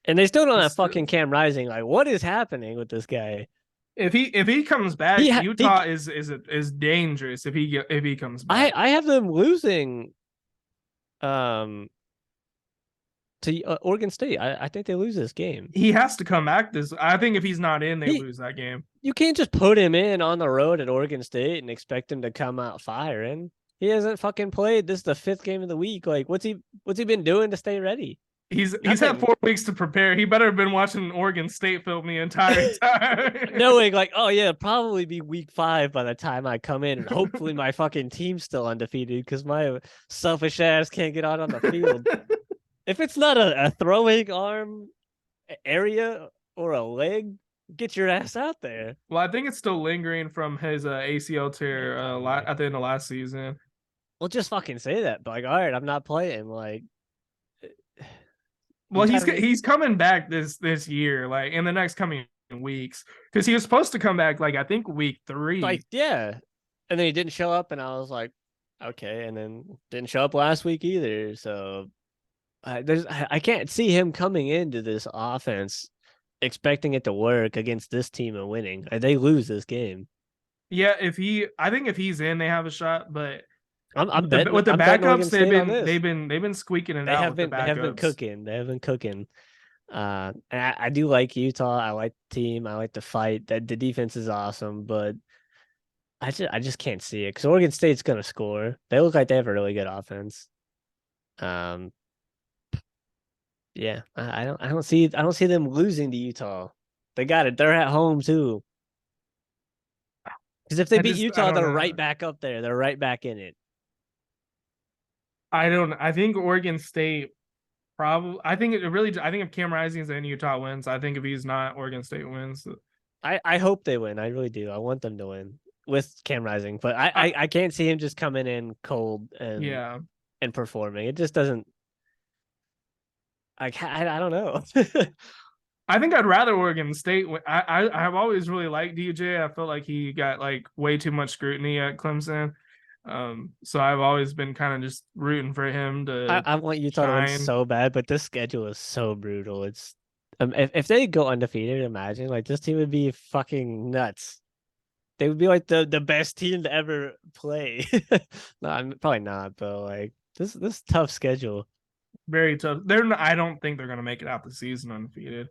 and they still don't have fucking Cam Rising. Like, what is happening with this guy? If he comes back, He Utah is dangerous if he comes back. I have them losing um to Oregon State. I think they lose this game. He has to come back this. I think if he's not in, they He lose that game. You can't just put him in on the road at Oregon State and expect him to come out firing. He hasn't fucking played. This is the 5th game of the week. Like, what's he been doing to stay ready? He's had 4 weeks to prepare. He better have been watching Oregon State film the entire time. Knowing like, oh yeah, probably be week 5 by the time I come in, and hopefully my fucking team's still undefeated because my selfish ass can't get out on the field. If it's not a throwing arm area or a leg, get your ass out there. Well, I think it's still lingering from his ACL tear at the end of last season. Well, just fucking say that. But like, all right, I'm not playing. Like, well, he's coming back this year, like in the next coming weeks, because he was supposed to come back like I think week 3. Like, yeah, and then he didn't show up, and I was like, okay, and then didn't show up last week either. So I can't see him coming into this offense expecting it to work against this team and winning. They lose this game. Yeah, I think if he's in, they have a shot. But I'm betting with the I'm backups, betting they've been squeaking it out with the backups. They have been cooking. They have been cooking. And I do like Utah. I like the team. I like the fight. That the defense is awesome, but I just can't see it because Oregon State's gonna score. They look like they have a really good offense. Yeah, I don't see them losing to Utah. They got it. They're at home too. Because if they beat Utah, they're right back up there. They're right back in it. I think Oregon State probably. I think if Cam Rising's in, Utah wins. I think if he's not, Oregon State wins. I hope they win. I really do. I want them to win with Cam Rising, but I can't see him just coming in cold and yeah. and performing. It just doesn't. I don't know. I think I'd rather Oregon State. I've always really liked DJ. I felt like he got like way too much scrutiny at Clemson. So I've always been kind of just rooting for him I, to I want Utah to win shine. so bad, but this schedule is so brutal. It's if they go undefeated, imagine like this team would be fucking nuts. They would be like the best team to ever play. No, I'm probably not, but like this tough schedule. Very tough. I don't think they're gonna make it out the season undefeated.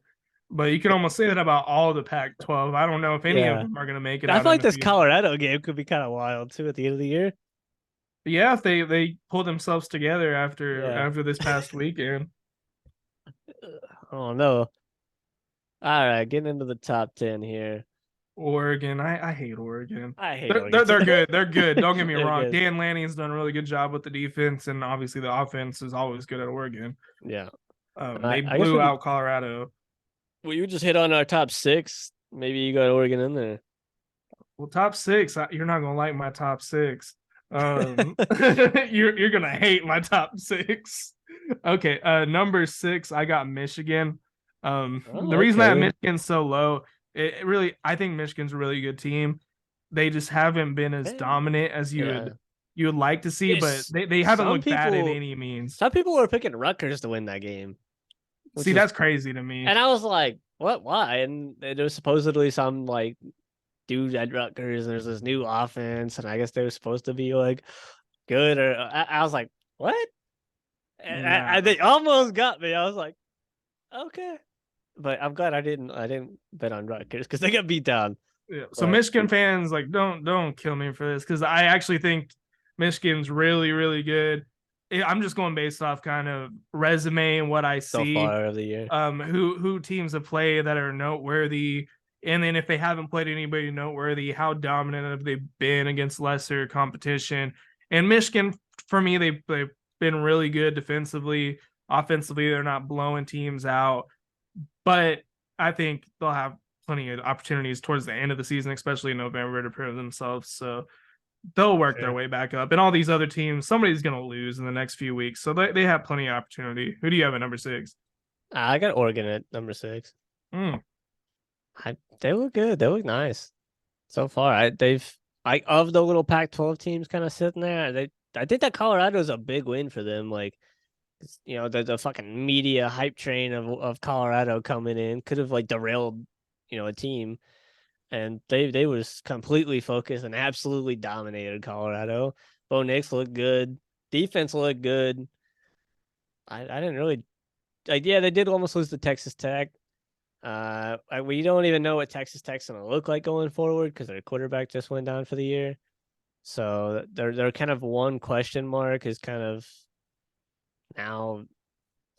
But you can almost say that about all the Pac-12. I don't know if any of Yeah. them are gonna make it I out feel like this undefeated. Colorado game could be kind of wild too at the end of the year. But yeah, if they pull themselves together Yeah. after this past weekend, I don't know. All right, getting into the top 10 here. Oregon. I hate Oregon. I hate They're, Oregon they're too. they're good. They're good. Don't get me They're wrong. good. Dan Lanning's done a really good job with the defense, and obviously the offense is always good at Oregon. Yeah. They I guess blew out Colorado. you just hit on our top six. Maybe you got Oregon in there. Well, top six. You're not gonna like my top six. You're gonna hate my top six. Okay, number six, I got Michigan. The Oh, reason I have okay. Michigan so low, it really, I think Michigan's a really good team. They just haven't been as Eh, dominant as yeah. you would like to see, but It's, they haven't some looked bad in people any means. some people were picking Rutgers to win that game, which See, is that's crazy to me. and I was like, what? Why? And there was supposedly some like dude at Rutgers. There's this new offense, and I guess they were supposed to be like good. Or I was like, what? Nah. They almost got me. I was like, okay, but I'm glad I didn't bet on Rutgers because they got beat down. Yeah. So But Michigan fans, like, don't kill me for this because I actually think Michigan's really good. I'm just going based off kind of resume and what I so see. far of the year, Who teams have played that are noteworthy, and then if they haven't played anybody noteworthy, how dominant have they been against lesser competition? And Michigan, for me, they've been really good defensively. Offensively, they're not blowing teams out, but I think they'll have plenty of opportunities towards the end of the season, especially in November, to prove themselves. So they'll work their sure. way back up. And all these other teams, somebody's going to lose in the next few weeks. So they have plenty of opportunity. Who do you have at number six? I got Oregon at number six. Mm. They look good. They look nice so far. I of the little Pac-12 teams kind of sitting there. I think that Colorado is a big win for them. Like the fucking media hype train of Colorado coming in could have like derailed a team, and they was completely focused and absolutely dominated Colorado. Bo Nix looked good. Defense looked good. I didn't really like. Yeah, they did almost lose to Texas Tech. We don't even know what Texas Tech's gonna look like going forward because their quarterback just went down for the year. So they're kind of one question mark is kind of now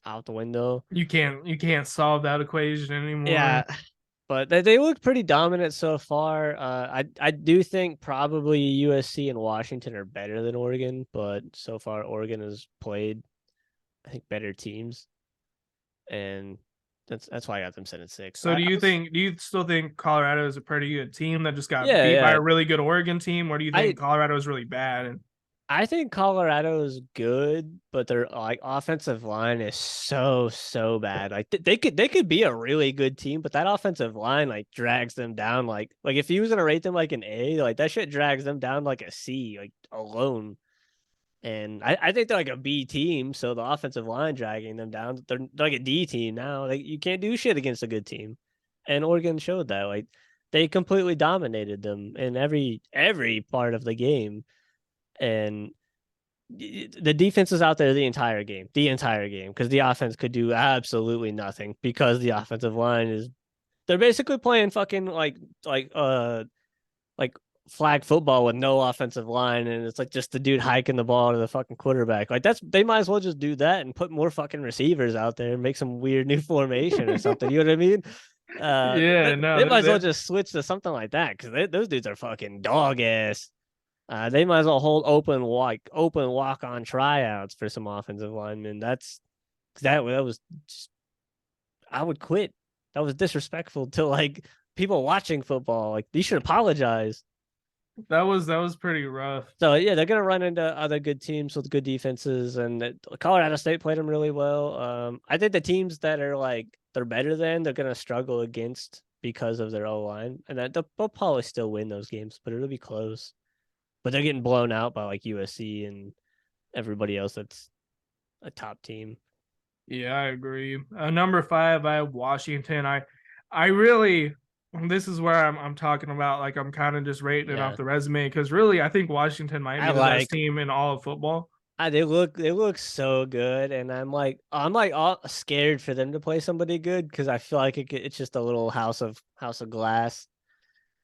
out the window. You can't solve that equation Yeah, anymore. but they look pretty dominant so far. I do think probably USC and Washington are better than Oregon, but so far Oregon has played I think better teams, and that's why I got them set at six. So do you still think Colorado is a pretty good team that just got Yeah, beat by yeah. a really good Oregon team, or do you think I Colorado is really bad? And I think Colorado is good, but their like offensive line is so bad. Like they could be a really good team, but that offensive line like drags them down. Like if you was gonna rate them like an A, like that shit drags them down like a C, like alone. And I think they're like a B team, so the offensive line dragging them down. They're like a D team now. Like you can't do shit against a good team, and Oregon showed that. Like they completely dominated them in every part of the game, and the defense was out there the entire game, because the offense could do absolutely nothing because the offensive line is they're basically playing fucking like flag football with no offensive line, and it's like just the dude hiking the ball to the fucking quarterback. Like they might as well just do that and put more fucking receivers out there and make some weird new formation or something. You know what I mean? yeah, They no, might as well just switch to something like that because those dudes are fucking dog ass. They might as well hold open walk on tryouts for some offensive linemen. That was just, I would quit. That was disrespectful to like people watching football. Like you should apologize. That was pretty rough. So yeah, they're gonna run into other good teams with good defenses, and Colorado State played them really well. I think the teams that are like they're better than they're gonna struggle against because of their O line, and that they'll probably still win those games, but it'll be close. But they're getting blown out by like USC and everybody else that's a top team. Yeah, I agree. Number five, I have Washington. I really, this is where I'm talking about like I'm kind of just rating it off Yeah, the resume because really I think Washington might I be the best like. team in all of football. They look so good, and I'm like all scared for them to play somebody good because I feel like it's just a little house of glass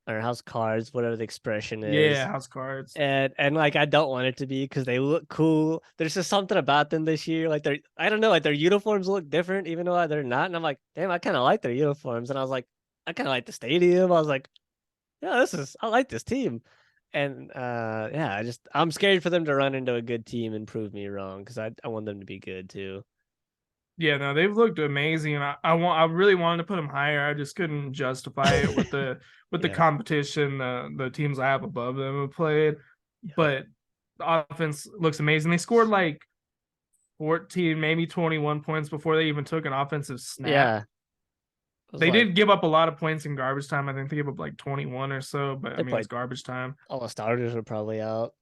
or house cards, whatever the expression Yeah, is. house cards. And like I don't want it to be because they look cool. There's just something about them this year. Like I don't know, like their uniforms look different, even though they're not. And I'm like, damn, I kind of like their uniforms. And I was like, I kind of like the stadium. I was like, yeah, I like this team. And yeah, I'm scared for them to run into a good team and prove me wrong because I want them to be good too. Yeah, no, they've looked amazing. I really wanted to put them higher. I just couldn't justify it with the Yeah. competition the teams I have above them have played. Yeah. But the offense looks amazing. They scored like 14, maybe 21 points before they even took an offensive snap. Yeah. It was They like did give up a lot of points in garbage time. I think they gave up like 21 or so, but I they mean it's played garbage time. all the starters were probably out.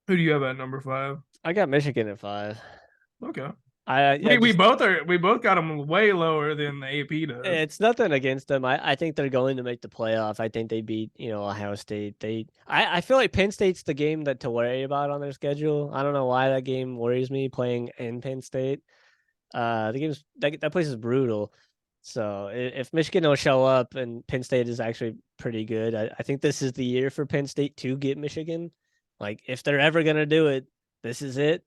Who do you have at number five? I got Michigan at 5. Okay. I We just both got them way lower than the AP does. It's nothing against them. I think they're going to make the playoff. I think they beat, Ohio State. I feel like Penn State's the game that to worry about on their schedule. I don't know why that game worries me playing in Penn State. The game's that place is brutal. So if Michigan will show up and Penn State is actually pretty good, I think this is the year for Penn State to get Michigan. Like if they're ever gonna do it, this is it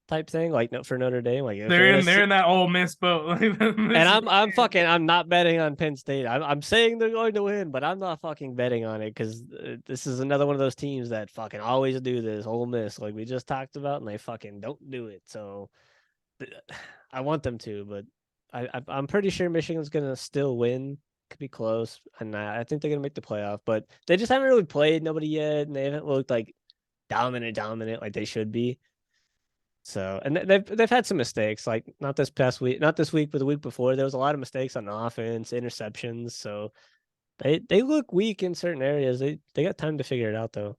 type thing. Like no, for Notre Dame, like if they're gonna They're in that Ole Miss boat. and This is I'm not betting on Penn State. I'm saying they're going to win, but I'm not fucking betting on it because this is another one of those teams that fucking always do this. Ole Miss, like we just talked about, and they fucking don't do it. So I want them to, but I'm pretty sure Michigan's gonna still win. Could be close, and I think they're gonna make the playoff. But they just haven't really played nobody yet, and they haven't looked like dominant like they should be. So, and they've had some mistakes, like not this past week, not this week, but the week before. There was a lot of mistakes on offense, interceptions. So they look weak in certain areas. They got time to figure it out though.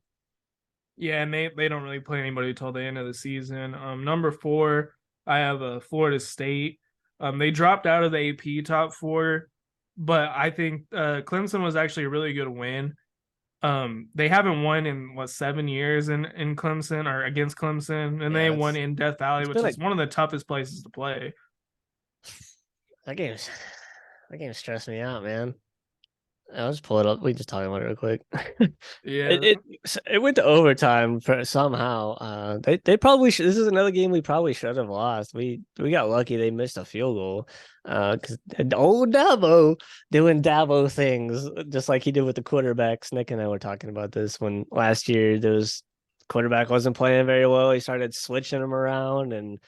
Yeah, and they don't really play anybody till the end of the season. Number four, I have Florida State. They dropped out of the AP top four, but I think Clemson was actually a really good win. They haven't won in what 7 years in Clemson or against Clemson, and they Yeah, won in Death Valley, it's which been like is one of the toughest places to play. that game's that game stressed me out, man. I'll just pull it up. We just talk about it real quick. Yeah, It went to overtime for somehow. They probably should. This is another game we probably should have lost. We got lucky. They missed a field goal. Because old Dabo doing Dabo things just like he did with the quarterbacks. Nick and I were talking about this when last year those quarterback wasn't playing very well. He started switching them around and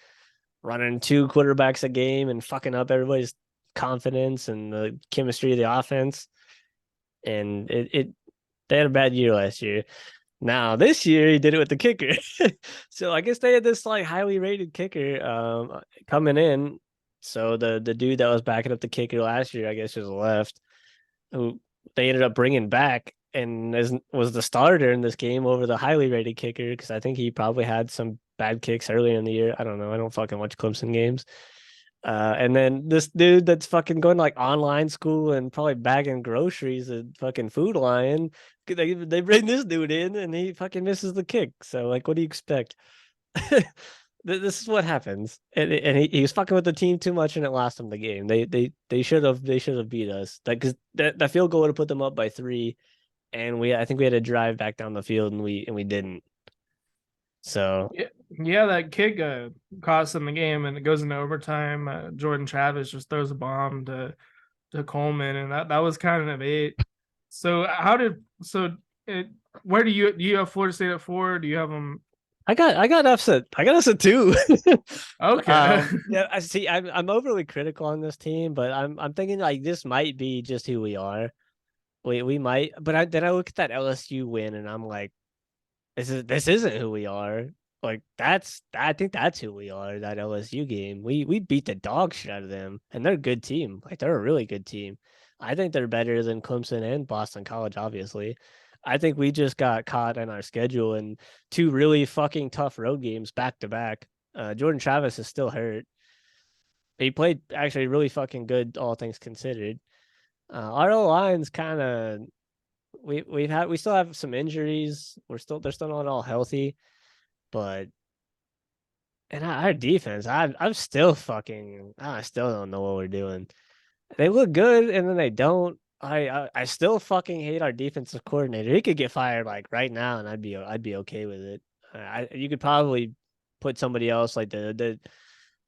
running 2 quarterbacks a game and fucking up everybody's confidence and the chemistry of the offense. And it they had a bad year last year. Now this year he did it with the kicker. So I guess they had this like highly rated kicker coming in. So the dude that was backing up the kicker last year, I guess, just left. Who they ended up bringing back and was the starter in this game over the highly rated kicker because I think he probably had some bad kicks earlier in the year. I don't know. I don't fucking watch Clemson games. And then this dude that's fucking going to like online school and probably bagging groceries at fucking Food Lion. They bring this dude in and he fucking misses the kick. So like, what do you expect? This is what happens. And he was fucking with the team too much and it lost him the game. They should have beat us. Like because that field goal would have put them up by 3, and I think we had to drive back down the field and we didn't. So yeah, that kick cost them the game, and it goes into overtime. Jordan Travis just throws a bomb to Coleman, and that was kind of it. So where do you have Florida State at 4? Do you have them? I got upset. I got upset too. Okay. Yeah, I see. I'm overly critical on this team, but I'm thinking like this might be just who we are. we might, but then I look at that LSU win and I'm like, this isn't who we are. Like I think that's who we are. That LSU game, we beat the dog shit out of them, and they're a good team. Like they're a really good team. I think they're better than Clemson and Boston College. Obviously, I think we just got caught in our schedule and two really fucking tough road games back to back. Jordan Travis is still hurt. He played actually really fucking good, all things considered. Our O line's kind of we still have some injuries. They're still not all healthy, but and our defense, I'm still fucking I still don't know what we're doing. They look good and then they don't. I still fucking hate our defensive coordinator. He could get fired like right now and I'd be okay with it. You could probably put somebody else like the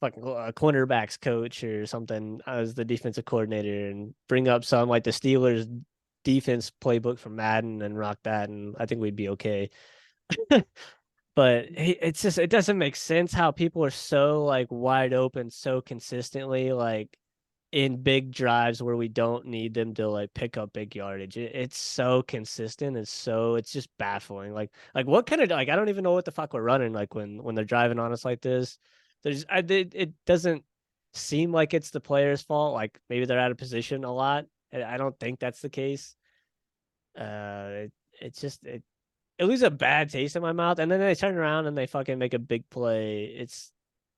fucking cornerbacks coach or something as the defensive coordinator and bring up some like the Steelers defense playbook from Madden and rock that, and I think we'd be okay. But it's just it doesn't make sense how people are so like wide open so consistently like in big drives where we don't need them to like pick up big yardage. It's so consistent and so it's just baffling. Like what kind of like I don't even know what the fuck we're running like when they're driving on us like this. It doesn't seem like it's the player's fault. Like maybe they're out of position a lot. I don't think that's the case. It's just it leaves a bad taste in my mouth, and then they turn around and they fucking make a big play. It's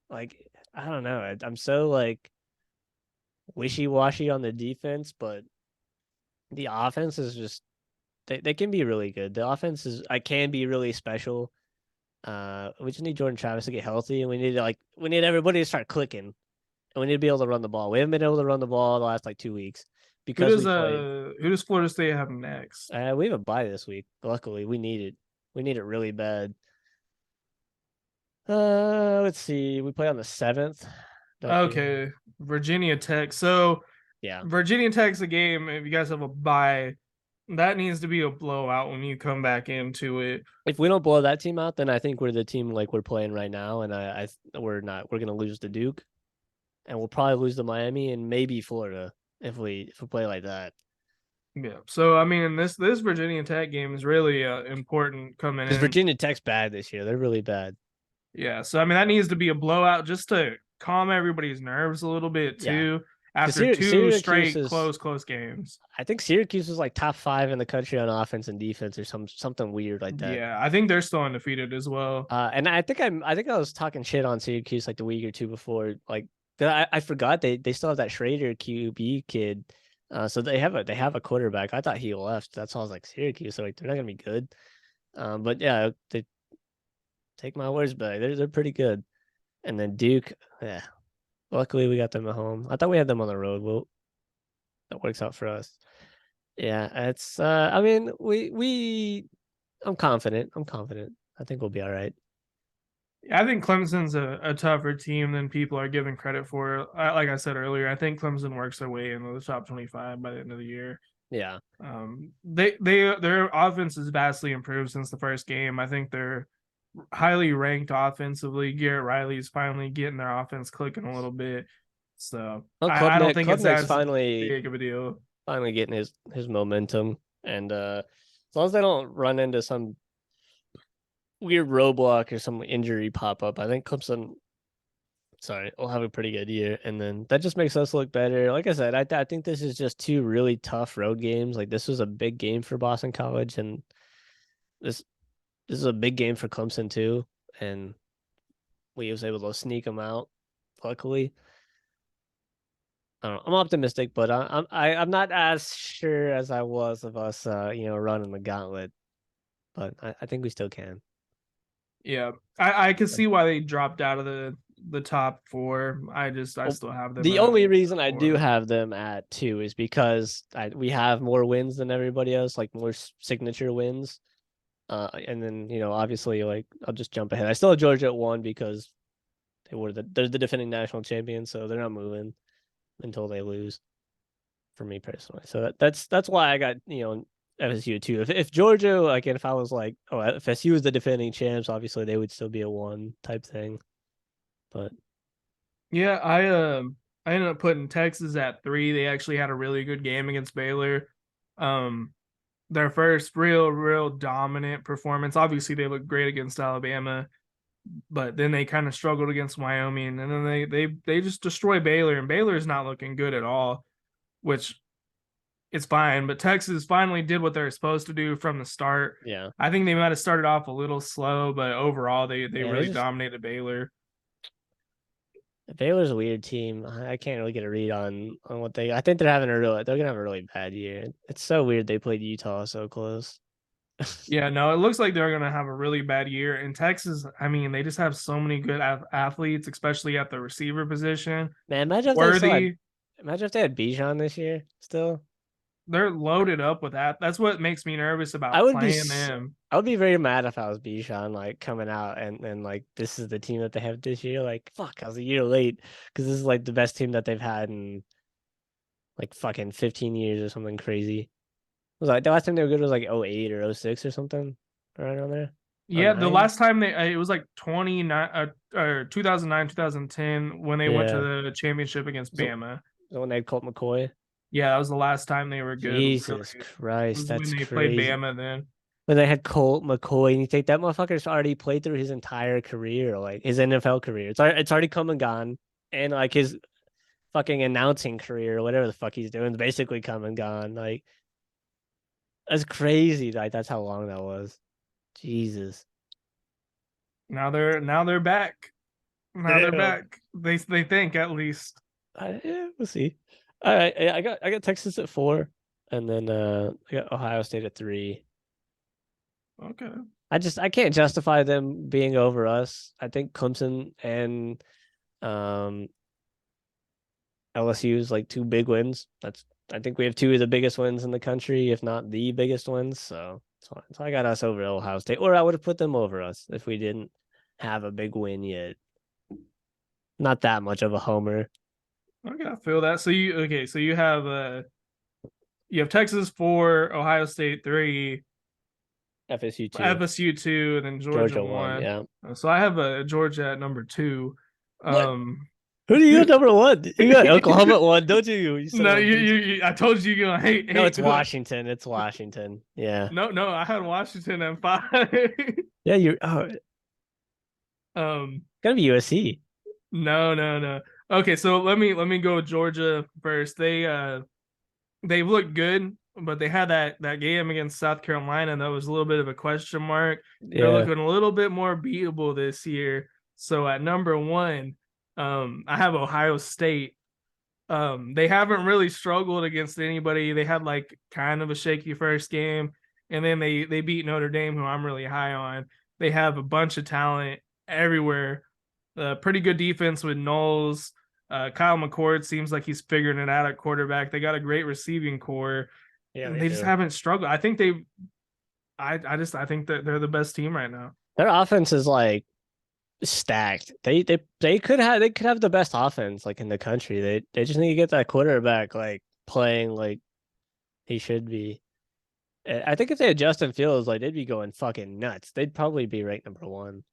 like I don't know. I'm so like wishy washy on the defense, but the offense is just they can be really good. The offense is I can be really special. We just need Jordan Travis to get healthy, and we need everybody to start clicking, and we need to be able to run the ball. We haven't been able to run the ball the last like 2 weeks because we played. Who does Florida State have next? We have a bye this week. Luckily, we need it. We need it really bad. Let's see. We play on the 7th. That game. Okay, Virginia Tech. So Yeah. Virginia Tech's a game. If you guys have a bye, that needs to be a blowout when you come back into it. If we don't blow that team out, then I think we're the team like we're playing right now, and we're not. We're gonna lose to Duke, and we'll probably lose to Miami and maybe Florida if we play like that. Yeah. So I mean, this Virginia Tech game is really important coming Because in. Virginia Tech's bad this year. They're really bad. Yeah. So I mean, that needs to be a blowout just to calm everybody's nerves a little bit Yeah. too. Because After two Syracuse straight is, close games. I think Syracuse is like top 5 in the country on offense and defense or something weird like that. Yeah, I think they're still undefeated as well. And I think I was talking shit on Syracuse like the week or two before. Like I forgot they still have that Schrader QB kid. So they have a quarterback. I thought he left. That's why I was like Syracuse. So like they're not gonna be good. But yeah, they take my words back. They're pretty good. And then Duke, yeah. Luckily we got them at home. I thought we had them on the road. Well, that works out for us. Yeah, it's I mean we I'm confident. I'm confident. I think we'll be all right. I think Clemson's a tougher team than people are giving credit for. Like I said earlier, I think Clemson works their way into the top 25 by the end of the year. Yeah. Their offense has vastly improved since the first game. I think they're highly ranked offensively. Garrett Riley's finally getting their offense clicking a little bit. So Well, I don't think it's Klubnik's as big of a deal. finally getting his momentum, and as long as they don't run into some weird roadblock or some injury pop up, I think Clemson, sorry, will have a pretty good year, and then that just makes us look better. Like I said, I think this is just two really tough road games. Like this was a big game for Boston College, and this this is a big game for Clemson too, and we was able to sneak them out. Luckily, I don't know. I'm optimistic, but I'm not as sure as I was of us, running the gauntlet. But I think we still can. Yeah, I could see why they dropped out of the top four. I Well, still have them the at only reason I do four. have them at 2 is because we have more wins than everybody else, like more signature wins. And then obviously, like I'll just jump ahead. I still have Georgia at 1 because they're the defending national champions, so they're not moving until they lose. For me personally, so that's why I got FSU at 2. If Georgia, like, if I was like, oh, if FSU was the defending champs, obviously they would still be a 1 type thing. But Yeah, I ended up putting Texas at 3. They actually had a really good game against Baylor. Um, their first real dominant performance. Obviously, they looked great against Alabama, but then they kind of struggled against Wyoming, and then they just destroy Baylor, and Baylor's not looking good at all, which it's fine. But Texas finally did what they're supposed to do from the start. Yeah. I think they might have started off a little slow, but overall they Yeah, they really just dominated Baylor. Baylor's a weird team. I can't really get a read on what they. I think they're gonna have a really bad year. It's so weird they played Utah so close. Yeah, no, it looks like they're going to have a really bad year. In Texas, I mean, they just have so many good athletes, especially at the receiver position. Man, imagine if they still had. Worthy, Imagine if they had Bijan this year still. they're loaded up with that. That's what makes me nervous I about would be playing them. I would be very mad if I was Bijan like coming out and like this is the team that they have this year. Like fuck, I was a year late because this is like the best team that they've had in like fucking 15 years or something crazy. It was like the last time they were good was like '08 or '06 or something right around there or Yeah, the nine. last time it was like 29 or 2009, 2010 when they went to Yeah, the championship against so Bama. the one they had Colt McCoy. Yeah, that was the last time they were good, Jesus really. Christ, Was when that's they played crazy. Bama then. When they had Colt McCoy, and you think that motherfucker's already played through his entire career, like his NFL career. It's already come and gone, and like his fucking announcing career or whatever the fuck he's doing is basically come and gone. Like that's crazy. Like that's how long that was. Jesus. Now they're back. Now they're Damn. back. They think at least. Yeah, we'll see. All right, yeah, I got Texas at 4, and then I got Ohio State at 3. Okay. I can't justify them being over us. I think Clemson and um LSU's like 2 big wins. I think we have 2 of the biggest wins in the country, if not the biggest wins. So I got us over Ohio State, or I would have put them over us if we didn't have a big win yet. Not that much of a homer. Okay, I feel that. So you have Texas 4, Ohio State 3, FSU 2, FSU 2, and then Georgia Georgia 1. 1. Yeah. So I have a Georgia at number 2. What? Um Who do you got number 1? You got Oklahoma at 1, don't you? You son No, of a bitch. I told you you're gonna No, hate it's Washington. It's Washington. Yeah. No, I had Washington at 5. Yeah, you're. Oh, um gotta be USC. no. Okay, so let me go with Georgia first. They've looked good, but they had that game against South Carolina that was a little bit of a question mark. They're Yeah. looking a little bit more beatable this year. So at number 1, I have Ohio State. They haven't really struggled against anybody. They had like kind of a shaky first game, and then they beat Notre Dame, who I'm really high on. They have a bunch of talent everywhere. Pretty good defense with Knowles. Kyle McCord seems like he's figuring it out at quarterback. They got a great receiving core. Yeah, they They just do. haven't struggled. I think I think that they're the best team right now. Their offense is like stacked. They could have the best offense like in the country. They just need to get that quarterback like playing like he should be. I think if they had Justin Fields, like they'd be going fucking nuts. They'd probably be ranked number 1.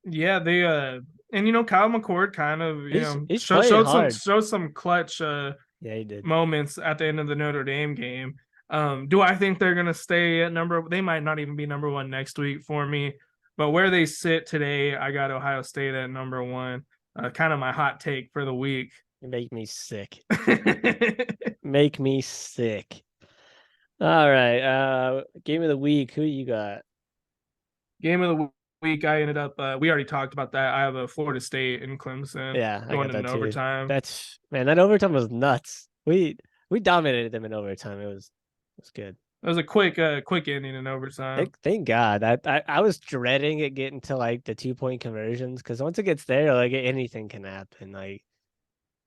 Yeah, they and Kyle McCord kind of He's playing hard. showed some clutch Yeah, he did. moments at the end of the Notre Dame game. Do I think they're gonna stay at number? They might not even be number 1 next week for me, but where they sit today, I got Ohio State at number 1. Kind of my hot take for the week. You make me sick. Make me sick. All right. Game of the week. Who you got? Game of the week, I ended up. We already talked about that. I have a Florida State and Clemson Yeah, I going got into that too. overtime. That's man, that overtime was nuts. We dominated them in overtime. It was good. It was a quick ending in overtime. Thank God. I was dreading it getting to like the 2 point conversions because once it gets there, like anything can happen. Like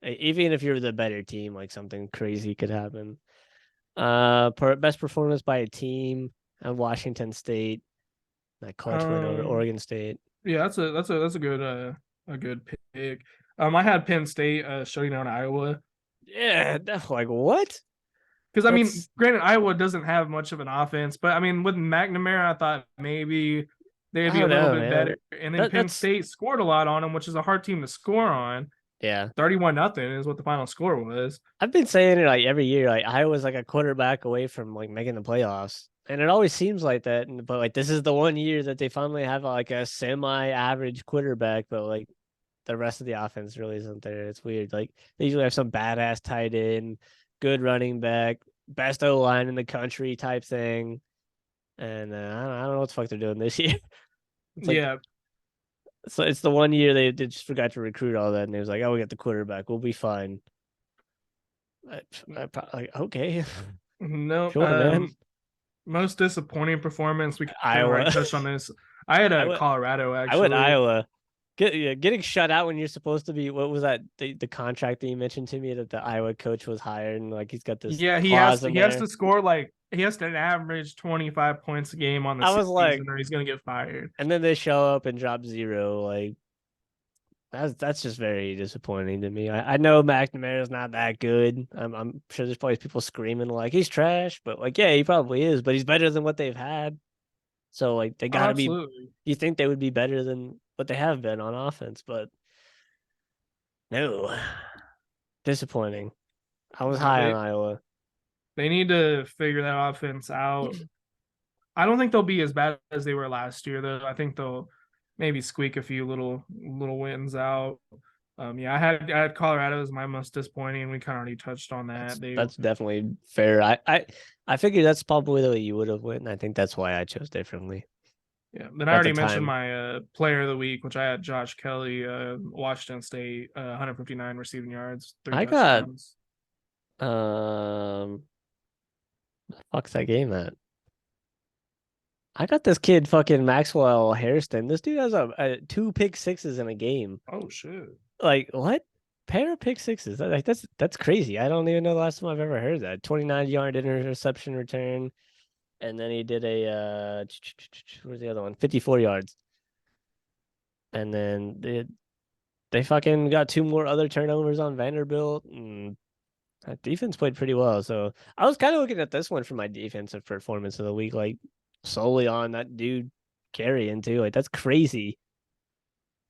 even if you're the better team, like something crazy could happen. Best performance by a team and Washington State. That clutch win over Um, Oregon State. yeah, that's a good pick. I had Penn State shutting down Iowa Yeah, that's like what? because I mean, That's granted, Iowa doesn't have much of an offense, but I mean, with McNamara, I thought maybe they'd I be a don't little know, bit man. better. And then Penn That's State scored a lot on them, which is a hard team to score on. Yeah. 31-0 is what the final score was. I've been saying it like every year. Like Iowa's like a quarterback away from like making the playoffs, and it always seems like that. But like this is the one year that they finally have like a semi-average quarterback, but like the rest of the offense really isn't there. It's weird. Like they usually have some badass tight end, good running back, best O line in the country type thing, and I don't know what the fuck they're doing this year. It's like Yeah, so it's the one year they just forgot to recruit all that, and they was like, oh, we got the quarterback, we'll be fine. Like okay, no. sure, man. Most disappointing performance. We kind of already Iowa. touched on this. I had I a went Colorado I went actually. Iowa. Getting shut out when you're supposed to be. What was that? The contract that you mentioned to me that the Iowa coach was hired and like he's got this Yeah, clause in he has there. to score like he has to average 25 points a game on the I was like, season, or he's gonna get fired. and then they show up and drop zero. Like that's just very disappointing to me. I know McNamara's not that good. I'm sure there's probably people screaming like he's trash, but like yeah, he probably is, but he's better than what they've had. So like they Oh, gotta be. absolutely. You think they would be better than what they have been on offense, but no, disappointing. I was No, high on Iowa. they need to figure that offense out. I don't think they'll be as bad as they were last year, though. I think they'll maybe squeak a few little wins out. Yeah, I had Colorado as my most disappointing. We kind of already touched on that. They That's definitely fair. I figured that's probably the way you would have went, and I think that's why I chose differently Yeah. Then I at the already mentioned time. my player of the week, which I had Josh Kelly, Washington State, 159 receiving yards, three I got touchdowns. um fuck's that game at? I got this kid fucking Maxwell Hairston. This dude has a two pick sixes in a game. Oh shit. Like what? Pair of pick sixes. Like that's crazy. I don't even know the last time I've ever heard that. 29-yard interception return. And then he did a where's the other one? 54 yards. And then they fucking got two more other turnovers on Vanderbilt, and that defense played pretty well. So I was kind of looking at this one for my defensive performance of the week, like solely on that dude carrying too. Like that's crazy.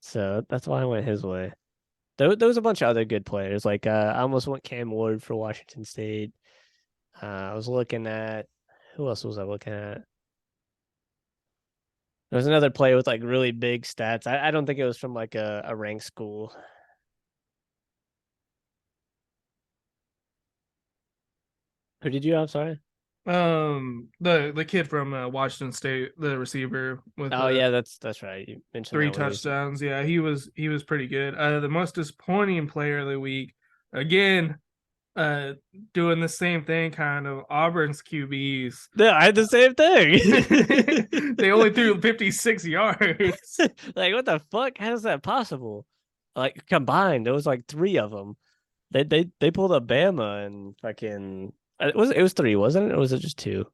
So that's why I went his way. There was a bunch of other good players. Like I almost went Cam Ward for Washington State. I was looking at who else was I looking at? There was another player with like really big stats. I don't think it was from like a ranked school. Who did you have? Sorry. The kid from Washington State, the receiver with Oh yeah, that's right. You mentioned three that one recently. touchdowns. Yeah, he was pretty good. The most disappointing player of the week, again, uh, doing the same thing, kind of Auburn's QBs. Yeah, I had the same thing. They only threw 56 yards. Like what the fuck? How is that possible? Like combined, there was like three of them. They pulled a Bama and fucking it was three, wasn't it? Or was it just two?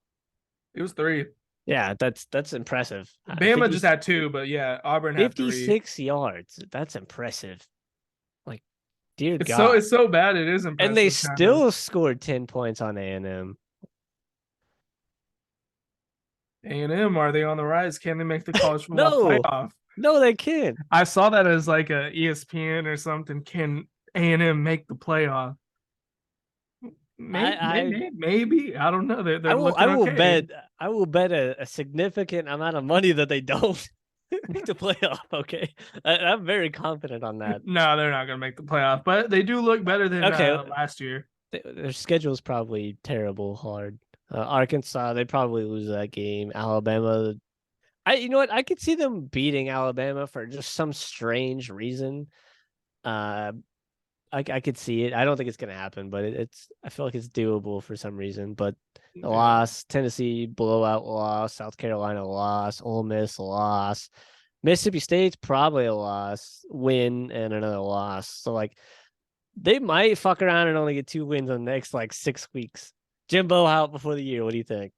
It was three. Yeah, that's impressive. Bama just had two, but yeah, Auburn had three. 56 yards. That's impressive. Like, dear It's God. so bad it is And they impressive, kind of. still scored 10 points on A&M. A&M, are they on the rise? Can they make the college football No, playoff? no, they can't. I saw that as like a ESPN or something. Can A&M make the playoff? I Maybe. I don't know. They're I looking will okay. bet a significant amount of money that they don't make the playoff. Okay, I'm very confident on that. No, they're not going to make the playoff, but they do look better than Okay, last year. their schedule's probably terrible, hard. Arkansas, they probably lose that game. Alabama, you know what? I could see them beating Alabama for just some strange reason. Uh, I could see it. I don't think it's gonna happen, but it's I feel like it's doable for some reason. But a Yeah. loss, Tennessee blowout loss, South Carolina loss, Ole Miss loss, Mississippi State's probably a loss, win and another loss. So like they might fuck around and only get two wins in the next like 6 weeks. Jimbo out before the year. What do you think?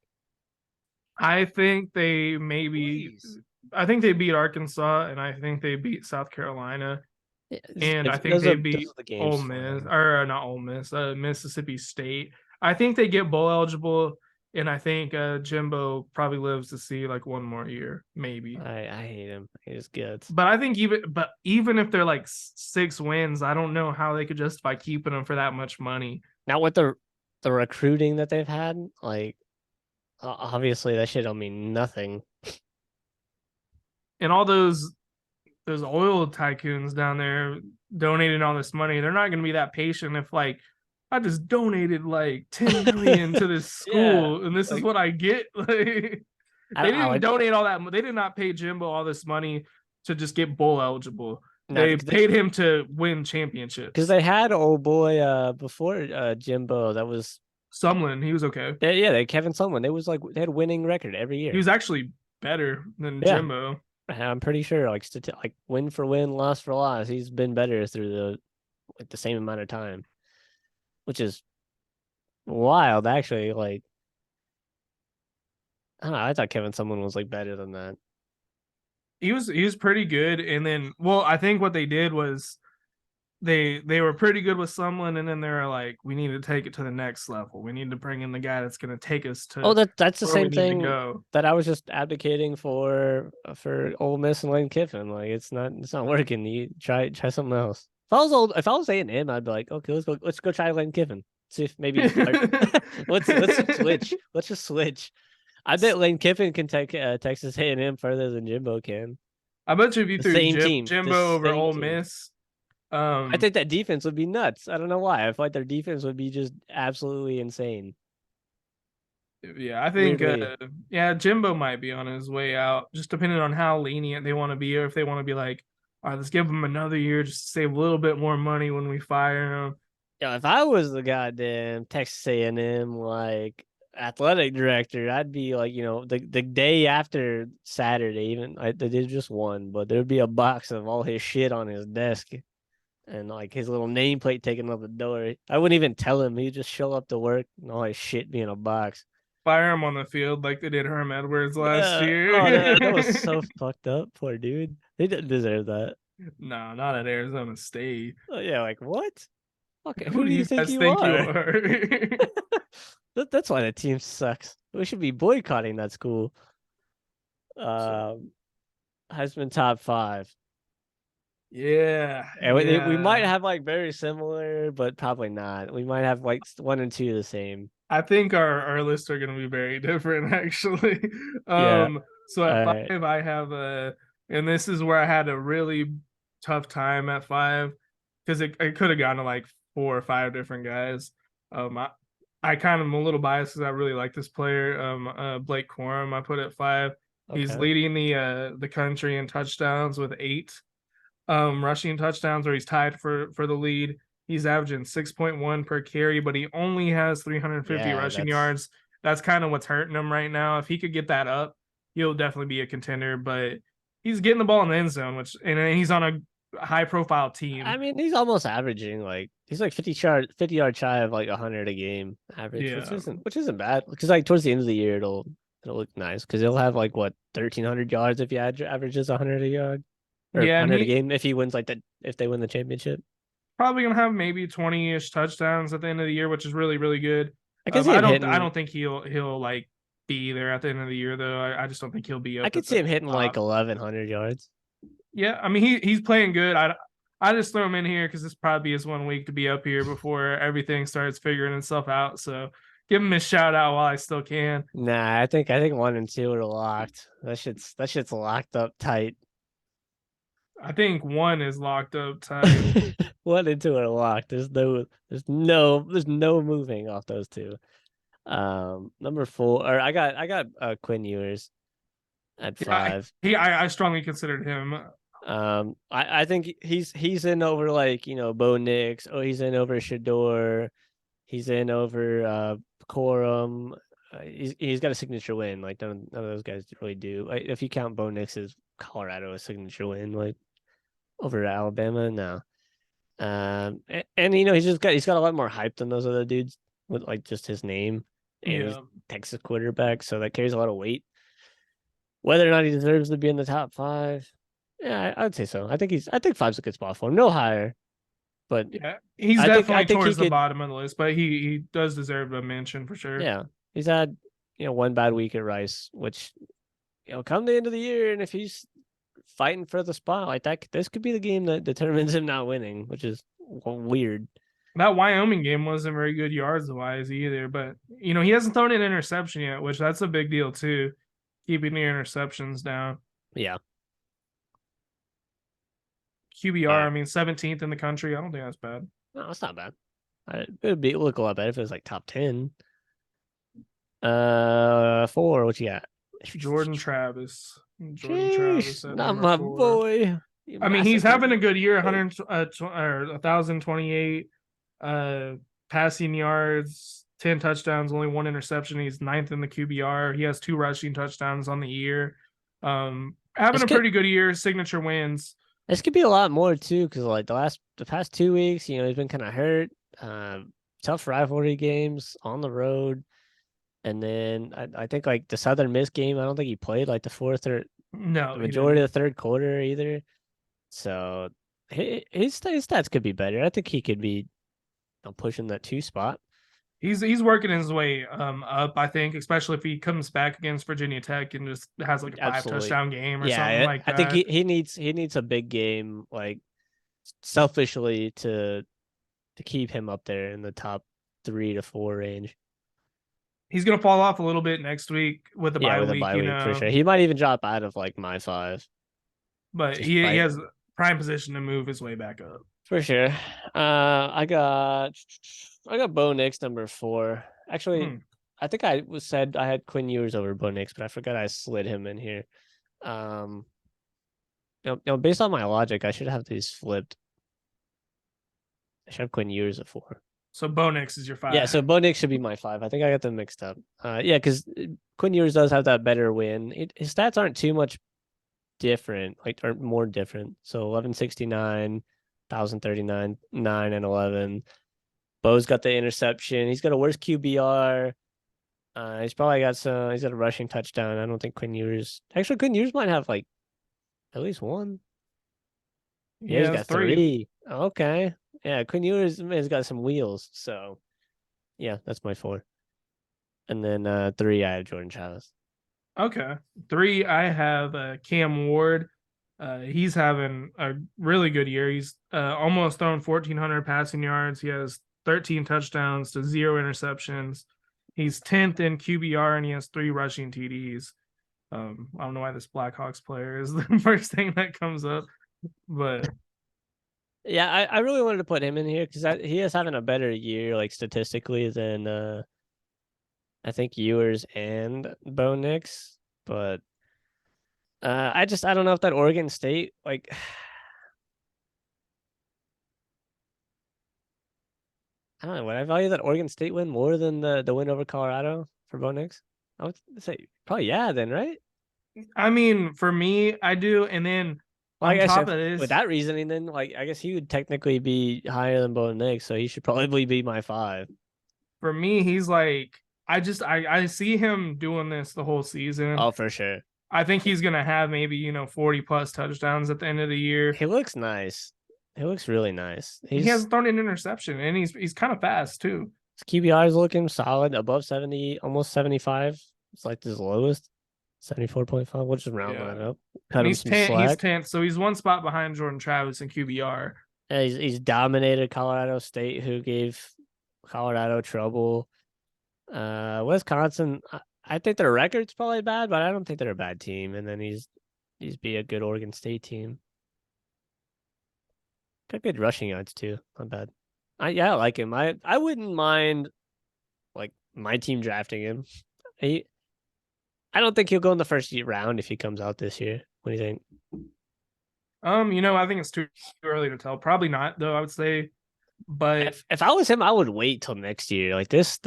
I think they maybe, Please. I think they beat Arkansas and I think they beat South Carolina. Yeah, And I think those they those beat are the games Ole for Miss, them. or not Ole Miss, Mississippi State. I think they get bowl eligible, and I think Jimbo probably lives to see like one more year, maybe. I hate him. He just gets. But I think even if they're like 6 wins, I don't know how they could justify keeping them for that much money. Now with the recruiting that they've had, like obviously that shit don't mean nothing. And all those oil tycoons down there donating all this money, they're not going to be that patient if like I just donated like 10 million to this Yeah, school and this is like what I get. Like they I didn't would donate all that. They did not pay Jimbo all this money to just get bowl eligible. not They paid him to win because championships. they had old boy before Jimbo that was Sumlin, he was okay. they Kevin Sumlin. They was like they had a winning record every He year. was actually better than Yeah, Jimbo. I'm pretty sure like win for win, loss for loss, he's been better through the same amount of time, which is wild actually. Like I don't know, I thought Kevin Sumlin was like better than that. He was pretty good. And then, well, I think what they did was they were pretty good with someone, and then they were like, we need to take it to the next level. We need to bring in the guy that's going to take us Oh, to that's the where we same need to thing go. that I was just advocating for Ole Miss and Lane Kiffin. Like it's not working. You try something else. If I was A&M, I'd be like, okay, let's go try Lane Kiffin. See if maybe let's switch. Let's just switch. I bet Lane Kiffin can take Texas A&M further than Jimbo can. I bet you if you The threw same team, the Jimbo over same Ole team. Miss, I um, think that defense would be nuts. I don't know why. I feel like their defense would be just absolutely insane. yeah, I think Weirdly, yeah, Jimbo might be on his way out, just depending on how lenient they want to be, or if they want to be like, all right, let's give him another year just to save a little bit more money when we fire him. yeah, if I was the goddamn Texas A&M like athletic director, I'd be like, the day after Saturday, even they did just one, but there'd be a box of all his shit on his desk and like his little nameplate taken off the door. I wouldn't even tell him. He'd just show up to work and all his shit be in a box. Fire him on the field like they did Herm Edwards last Yeah. Oh, year. that was so fucked up. Poor dude. They didn't deserve that. No, not at Arizona State. Oh, yeah, like what? Okay, Who who do do you you think guys you think you are? are? That's why the team sucks. We should be boycotting that school. So Um, Heisman top five. yeah, And we might yeah. have like very similar, but probably not. We might have like one and two the same. I think our lists are gonna be very different actually. Yeah. So All at right. five I have and this is where I had a really tough time at five because it could have gone to like 4 or 5 different guys. I kind of am a little biased because I really like this player. Blake Corum I put at five. He's Okay. leading the country in touchdowns with 8 rushing touchdowns, or he's tied for the lead. He's averaging 6.1 per carry, but he only has 350 Yeah, rushing that's. yards. That's kind of what's hurting him right now. If he could get that up, he'll definitely be a contender. But he's getting the ball in the end zone, and he's on a high profile I team. mean, he's almost averaging like he's like 50 yard shy of like 100 a game average, Yeah, which isn't bad. Because like towards the end of the year, it'll look nice because he'll have like what 1,300 yards if he averages 100 a yard or yeah, and 100 a he game if he wins if they win the championship. probably gonna have maybe 20-ish touchdowns at the end of the year, which is really really good. I can see I him don't I hitting. don't think he'll like be there at the end of the year though. I just don't think he'll be I up could at see the him hitting like top. 1,100 yards. Yeah, I mean he's playing good. I just throw him in here because this probably is one week to be up here before everything starts figuring itself out. So give him a shout out while I still can. Nah, I think one and two are locked. That shit's locked up tight. I think one is locked up tight. One and two are locked. There's no moving off those two. Number four, or I got Quinn Ewers at Yeah, five. I strongly considered him. I think he's in over like Bo Nix. Oh, he's in over Shador. He's in over Corum. He's got a signature win. Like none of those guys really do. Like, if you count Bo Nix's Colorado a signature win, like over Alabama, no. And he's got a lot more hype than those other dudes with like just his name, and he's Yeah, Texas quarterback, so that carries a lot of weight. Whether or not he deserves to be in the top five, yeah, I would say so. I think five's a good spot for him. No higher, but yeah, he's I definitely think he towards the could. bottom of the list, but he does deserve a mention for sure. Yeah, he's had. one bad week at Rice, which come the end of the year, and if he's fighting for the spot like that, this could be the game that determines him not winning, which is weird. That Wyoming game wasn't very good yards wise either, but he hasn't thrown an interception yet, which that's a big deal too, keeping the interceptions down. Yeah. QBR, I mean 17th in the country. I don't think that's bad. No, it's not bad. It would look a lot better if it was like top 10. 4, what you got? Jordan Travis. Jordan Sheesh, Travis at not number my 4. boy. I mean, he's having a good year, 1,028 passing yards, 10 touchdowns, only 1 interception. He's 9th in the QBR. He has 2 rushing touchdowns on the year. Having a pretty good year, signature wins. This could be a lot more too, because like the past 2 weeks, he's been kind of hurt. Tough rivalry games on the road. And then I think like the Southern Miss game, I don't think he played like the fourth or the majority of the third quarter either. So his stats could be better. I think he could be pushing that 2 spot. He's working his way up, I think, especially if he comes back against Virginia Tech and just has like a 5 touchdown game or something like that. I think he needs a big game, like selfishly to keep him up there in the top 3 to 4 range. He's gonna fall off a little bit next week with the bye week, for sure. He might even drop out of like my 5, but he has prime position to move his way back up for sure. I got Bo Nix number 4. Actually, I think I said I had Quinn Ewers over Bo Nix, but I forgot I slid him in here. Based on my logic, I should have these flipped. I should have Quinn Ewers at 4. So Bo Nix is your 5. Yeah, so Bo Nix should be my 5. I think I got them mixed up. Yeah, because Quinn Ewers does have that better win. His stats aren't too much different, or more different. So 1169, 1039, 9 and 11. Bo's got the interception. He's got a worse QBR. He's probably got he's got a rushing touchdown. I don't think Quinn Ewers might have like at least 1. Yeah, he's got 3. Okay. Yeah, Quinn Ewers has got some wheels. So, yeah, that's my 4. And then 3, I have Jordan Travis. Okay. 3, I have Cam Ward. He's having a really good year. He's almost thrown 1,400 passing yards. He has 13 touchdowns to 0 interceptions. He's 10th in QBR, and he has 3 rushing TDs. I don't know why this Blackhawks player is the first thing that comes up, but... Yeah, I really wanted to put him in here because he is having a better year, like statistically, than I think Ewers and Bo Nix. But I don't know if that Oregon State like. I don't know. Would I value that Oregon State win more than the win over Colorado for Bo Nix? I would say probably then, right? I mean, for me, I do, and then. Well, on top of this, with that reasoning, then I guess he would technically be higher than Bo Nix, so he should probably be my 5. For me, he's like I see him doing this the whole season. Oh, for sure. I think he's gonna have maybe 40 plus touchdowns at the end of the year. He looks nice. He looks really nice. He hasn't thrown an interception, and he's kind of fast too. His QBR is looking solid, above 70, almost 75. It's like his lowest. 74.5. We'll just round that up. Cut him some slack. He's 10th, so he's 1 spot behind Jordan Travis in QBR. Yeah, he's dominated Colorado State, who gave Colorado trouble. Wisconsin, I think their record's probably bad, but I don't think they're a bad team. And then he's be a good Oregon State team. Got good rushing yards too. Not bad. I like him. I wouldn't mind like my team drafting him. I don't think he'll go in the first round if he comes out this year. What do you think? I think it's too early to tell. Probably not, though, I would say. But if I was him, I would wait till next year. Like this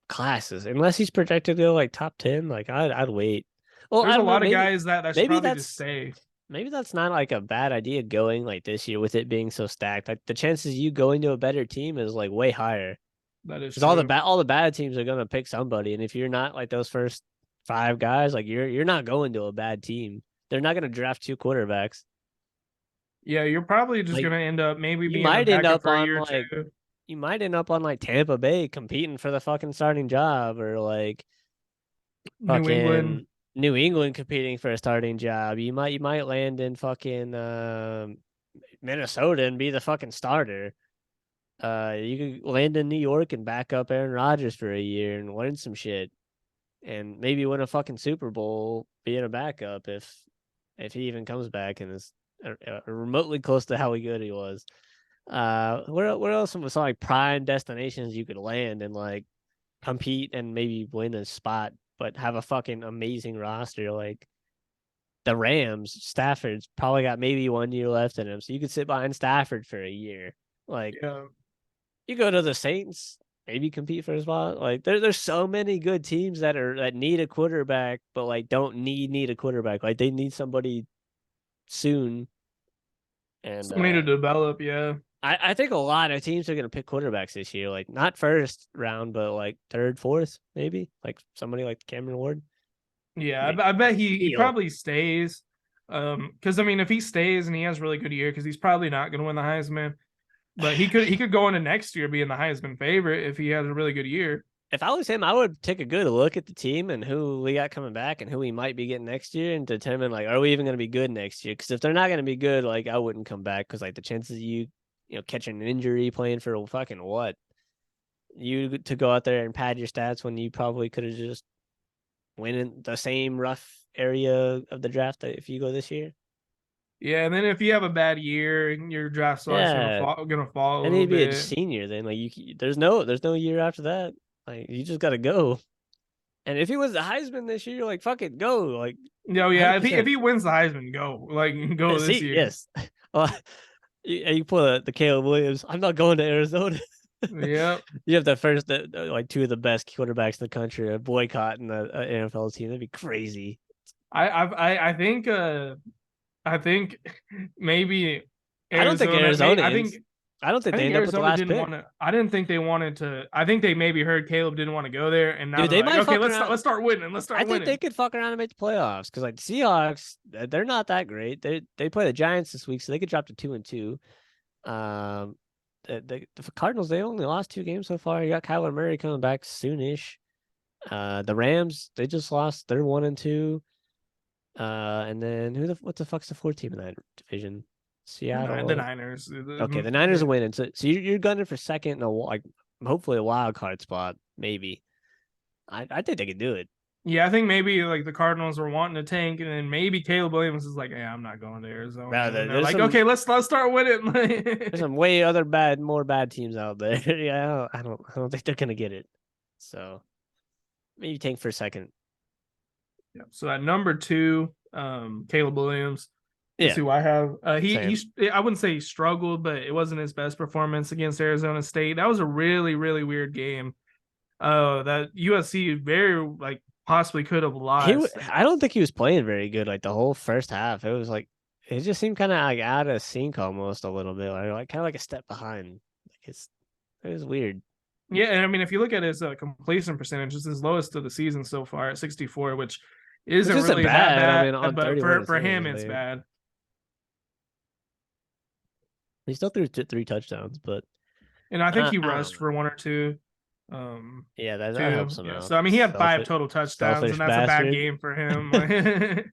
class is, unless he's projected to go like top 10, like I'd wait. Well, there's a lot of guys that should probably just stay. Maybe that's not like a bad idea going like this year with it being so stacked. Like the chances you going to a better team is like way higher. That is because all the bad teams are gonna pick somebody, and if you're not like those first 5 guys, like you're not going to a bad team. They're not gonna draft 2 quarterbacks. Yeah, you're probably just gonna end up maybe being you might end up on like Tampa Bay competing for the fucking starting job, or like New England. Fucking New England competing for a starting job. You might land in fucking Minnesota and be the fucking starter. You could land in New York and back up Aaron Rodgers for a year and learn some shit, and maybe win a fucking Super Bowl being a backup if he even comes back and is remotely close to how good he was. Where else was some like prime destinations you could land and like compete and maybe win a spot, but have a fucking amazing roster like the Rams. Stafford's probably got maybe 1 year left in him, so you could sit behind Stafford for a year. Like Yeah. you go to the Saints, maybe compete for a spot. Like there's so many good teams that need a quarterback, but like don't need a quarterback. Like they need somebody soon. And Still need to develop. Yeah. I think a lot of teams are gonna pick quarterbacks this year. Like not first round, but like third, fourth, maybe. Like somebody like Cameron Ward. Yeah. Maybe I bet he steal. probably stays. Because I mean, if he stays and he has a really good year, because he's probably not going to win the Heisman, but he could go into next year being the Heisman favorite if he has a really good year. If I was him, I would take a good look at the team and who we got coming back and who we might be getting next year and determine like, are we even going to be good next year? Because if they're not going to be good, like I wouldn't come back because like the chances of you catching an injury playing for fucking what you to go out there and pad your stats when you probably could have just went in the same rough area of the draft if you go this year. Yeah, and then if you have a bad year, your draft stock's Yeah, gonna fall a and little he'd be a bit. senior then. Like there's no year after that. Like you just got to go. And if he was the Heisman this year, like fuck it, go like No, yeah, if 100%. he wins the Heisman, go like go this See, year. yes. Well, you pull the Caleb Williams. I'm not going to Arizona. Yep. You have the first, like two of the best quarterbacks in the country boycotting the NFL team. That'd be crazy. I think maybe I don't think Arizona may I Arizonians. think I don't think I they think end up with the Arizona last didn't pick, want to. I didn't think they wanted to. I think they maybe heard Caleb didn't want to go there, and now dude. they're They like, might okay, fuck let's around. start winning. Let's I start think they winning. could fuck around and make the playoffs because like the Seahawks, they're not that great. They play the Giants this week, so they could drop to 2-2. Um, the Cardinals they only lost 2 games so far. You got Kyler Murray coming back soonish. The Rams they just lost. They're 1-2. And then what the fuck's the fourth team in that division? The Seattle. Niners. Okay, the Niners are winning. So you're gunning for second and like hopefully a wild card spot, maybe. I think they could do it. Yeah, I think maybe like the Cardinals were wanting to tank, and then maybe Caleb Williams is like, "Yeah, I'm not going to Arizona," Bro, and they're there's like, some "Okay, let's start there's winning." some more bad teams out there. Yeah, I don't think they're gonna get it. So maybe tank for a second. Yeah. So at number two, Caleb Williams is Yeah, who I have. same. I wouldn't say he struggled, but it wasn't his best performance against Arizona State. That was a really really weird game. That USC very like possibly could have lost. I don't think he was playing very good. Like the whole first half, it was like it just seemed kind of like out of sync almost a little bit, like kind of like a step behind. Like it was weird. Yeah, and I mean, if you look at his completion percentage, it's his lowest of the season so far at 64, which Which isn't isn't really that bad. I mean, bad, on but 31 for attempts, him, it's like, bad. he still threw 3 touchdowns, but And I think he I don't rushed know. for one or two, Yeah, that helps too. him Yeah. out. So I mean, he had five Selfish, total touchdowns, selfish and that's a bad bastard. game for him.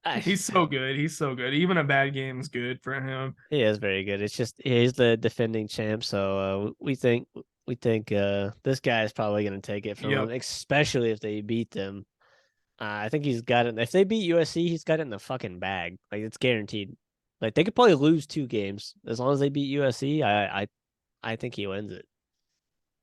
I, He's so good. He's so good. Even a bad game is good for him. he is very good. It's just he's the defending champ, so we think this guy is probably going to take it from him, Yep. especially if they beat them. I think he's got it. If they beat USC, he's got it in the fucking bag. Like it's guaranteed. Like they could probably lose 2 games as long as they beat USC. I think he wins it.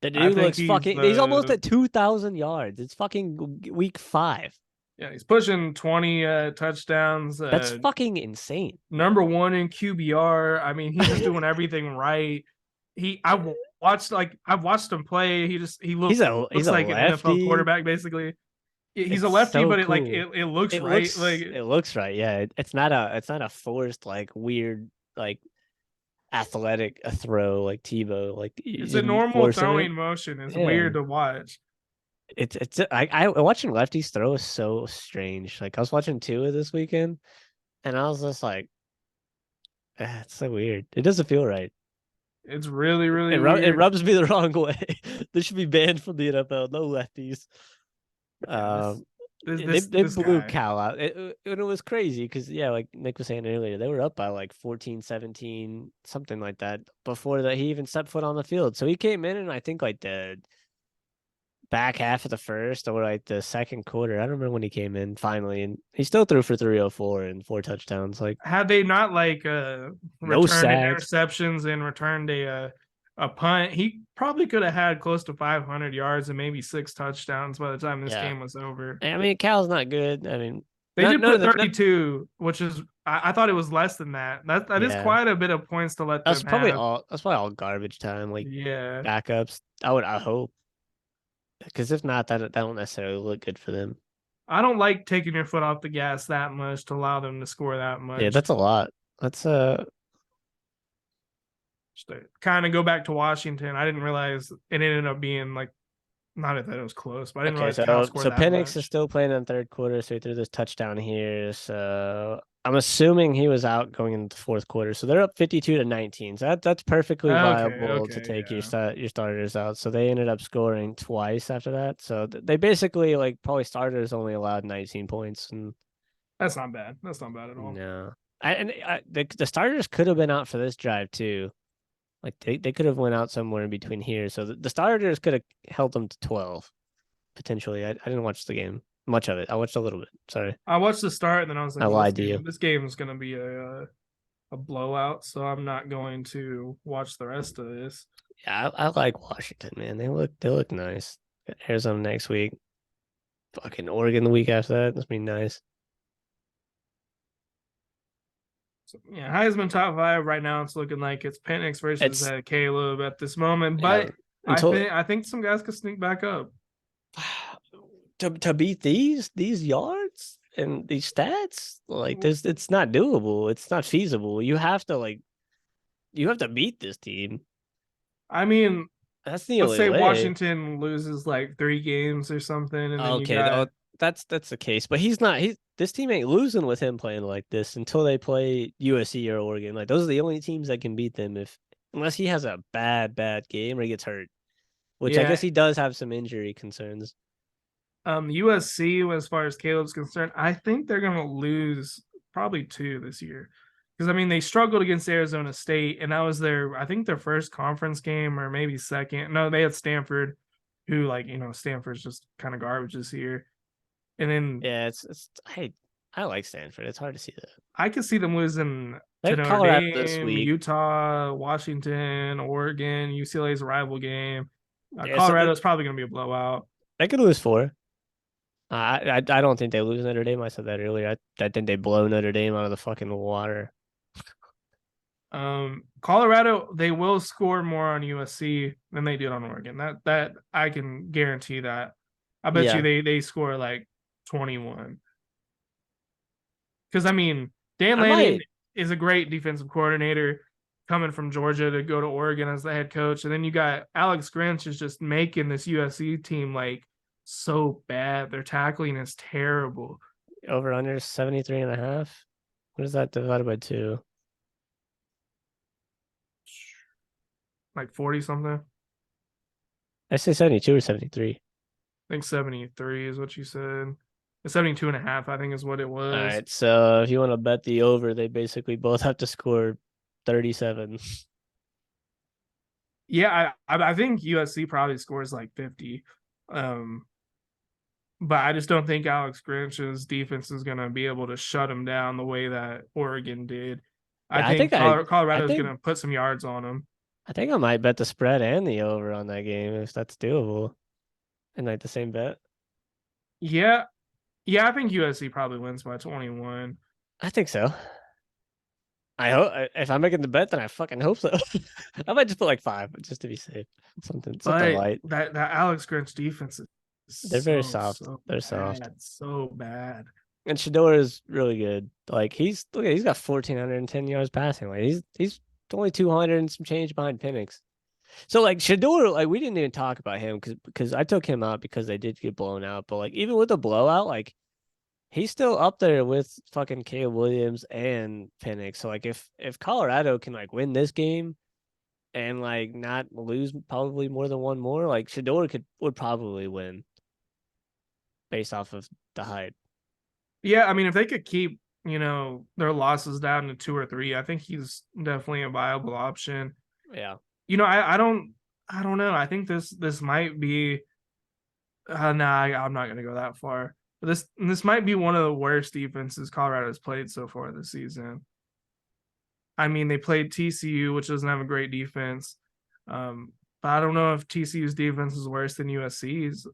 The I dude think looks he's fucking. He's almost the at 2,000 yards. It's fucking week 5. yeah, he's pushing 20 touchdowns. That's fucking insane. Number one in QBR. I mean, he's just doing everything right. I've watched him play. He He's looks a like an NFL lefty. quarterback basically. He's a It's lefty, so but cool. it looks It right. looks Like it looks right. Yeah, it's not a forced like weird like athletic a throw like Tebow like you it's a just normal forcing it. throwing motion. It's Yeah, weird to watch. it's I watching lefties throw is so strange. Like I was watching Tua this weekend, and I was just like, it's so weird. It doesn't feel right. It's really really It weird. rubs me the wrong way. This should be banned from the NFL. No lefties. Yeah, Um, they this they this blew guy. Cal out. It was crazy because yeah, like Nick was saying earlier, they were up by like 14, 17, something like that before that he even stepped foot on the field. So he came in and I think like the back half of the first or like the second quarter. I don't remember when he came in finally, and he still threw for 304 and 4 touchdowns. Like Had they not like no returned sacks. interceptions and returned a punt, he probably could have had close to 500 yards and maybe 6 touchdowns by the time this Yeah, game was over. I mean Cal's not good. I mean, They did none of put the not, 32, which is I thought it was less than that. That is yeah. quite a bit of points to let them have. That's probably all garbage time, like Yeah. backups. I hope because if not, that don't necessarily look good for them. I don't like taking your foot off the gas that much to allow them to score that Yeah, much. that's a lot. That's Just to kind of go back to Washington, I didn't realize it ended up being like not that it was close, but I didn't okay. realize Cal scored So that Penix is much. still playing in third quarter, so he threw this touchdown here. So I'm assuming he was out going into the fourth quarter. So they're up 52-19. So that's perfectly Okay, viable to okay, take yeah. your starters out. So they ended up scoring twice after that. So they basically like probably starters only allowed 19 points and That's not bad. That's not bad at all. no. The starters could have been out for this drive too. Like they could have went out somewhere in between here. So the starters could have held them to 12 potentially. I didn't watch the game, much of it. I watched a little bit. Sorry. I watched the start and then I was I like, well, lied to you. this game is gonna be a blowout, so I'm not going to watch the rest of this. Yeah, I like Washington, man. They look nice. Arizona next week. Fucking Oregon the week after that. That's be nice. So, yeah, Heisman top five right now. It's looking like it's Penix versus It's Caleb at this moment, yeah, but until I think some guys could sneak back up. to beat these yards and these stats, like this it's not doable. It's not feasible. You have to beat this team. I mean, That's the let's only say way. Washington loses like 3 games or something, and then you Okay, got that's the case. But he's not. This team ain't losing with him playing like this until they play USC or Oregon. Like those are the only teams that can beat them if unless he has a bad game or he gets hurt. Which I guess yeah. he does have some injury concerns. USC, as far as Caleb's concerned, I think they're gonna lose probably 2 this year. Because I mean they struggled against Arizona State, and that was I think their first conference game or maybe second. No, they had Stanford, who like Stanford's just kind of garbage this year. And then Yeah, it's I like Stanford. It's hard to see that. I could see them losing They to have Notre Colorado this Dame, week. Utah, Washington, Oregon, UCLA's a rival game. Yeah, so Colorado's probably going to be a blowout. they could lose four. I don't think they lose Notre Dame. I said that earlier. I think they blow Notre Dame out of the fucking water. Colorado, they will score more on USC than they did on Oregon. That I can guarantee that. I bet you Yeah, they score like 21. Because I mean, Dan I Lanning might. is a great defensive coordinator coming from Georgia to go to Oregon as the head coach. And then you got Alex Grinch is just making this USC team like so bad. Their tackling is terrible. Over under 73.5. What is that divided by two? Like 40 something. I I say 72 or 73. think 73 is what you said. 72 and a half, I think is what it All was. right, so if you want to bet the over, they basically both have to score 37. Yeah, I think USC probably scores like 50. Um, but I just don't think Alex Grinch's defense is going to be able to shut him down the way that Oregon did. I Yeah, I think think I Colorado is think going to put some yards on him. I think I might bet the spread and the over on that game if that's doable. And like the same bet. Yeah, yeah, I think USC probably wins by 21. I think so. I hope if I'm making the bet, then I fucking hope so. I might just put like 5, just to be safe. Something But light. that Alex Grinch defense is They're very soft. so They're soft. bad, so bad. And Shador is really good. Like he's got 1,410 yards passing. Like he's only 200 and some change behind Penix. So like Shador, like we didn't even talk about him because I took him out because they did get blown out. But like even with the blowout, like he's still up there with fucking Caleb Williams and Penix. So like if Colorado can like win this game and like not lose probably more than one more, like Shador would probably win. based off of the hype. Yeah, I mean, if they could keep their losses down to 2 or 3, I think he's definitely a viable option. Yeah. I don't know. I think this might be. Nah, I'm not gonna go that far. But this might be one of the worst defenses Colorado's played so far this season. I mean, they played TCU, which doesn't have a great defense. But I don't know if TCU's defense is worse than USC's.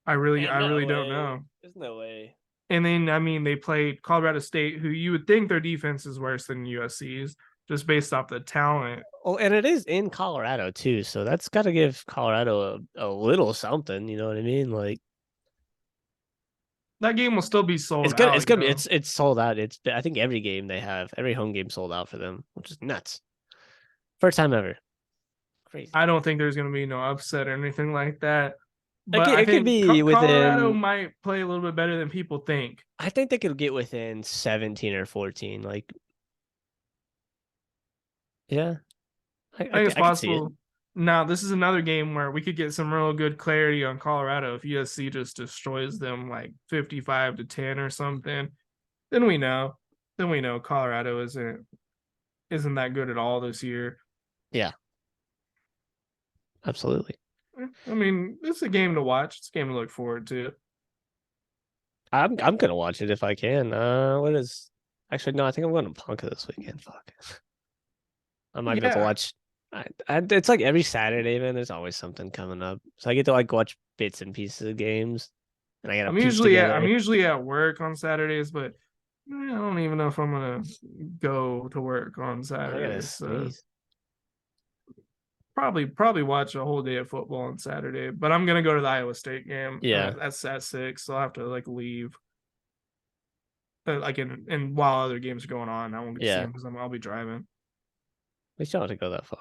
I No really don't way. know. There's no way. And then I mean, they played Colorado State, who you would think their defense is worse than USC's just based off the talent. Oh, and it is in Colorado too, so that's got to give Colorado a little something. You know what I mean? Like That game will still be sold it's gonna out. it's gonna be it's sold out. It's I think every game they have, every home game sold out for them, which is nuts. First time ever. Crazy. I don't think there's going to be no upset or anything like that. But I It could think be Colorado within. might play a little bit better than people think. I think they could get within 17 or 14. Like, yeah, I think it's I could see it. possible. Now, this is another game where we could get some real good clarity on Colorado if USC just destroys them like 55-10 or something. Then we know. Then we know Colorado isn't that good at all this year. Yeah, absolutely. I mean, it's a game to watch. It's a game to look forward to. I'm gonna watch it if I can. What is? Actually, no. I think I'm going to Punk this weekend. Fuck. I'm not gonna have to Yeah, watch. It's like every Saturday, man. There's always something coming up, so I get to like watch bits and pieces of games, and I gotta piece I'm together. usually at work on Saturdays, but I don't even know if I'm gonna go to work on I gotta Saturdays. So sneeze. probably watch a whole day of football on Saturday. But I'm gonna go to the Iowa State game. Yeah, That's at 6, so I'll have to like leave. Like and while other games are going on, I won't get to see yeah. them because I'll be driving. We still have to go that far.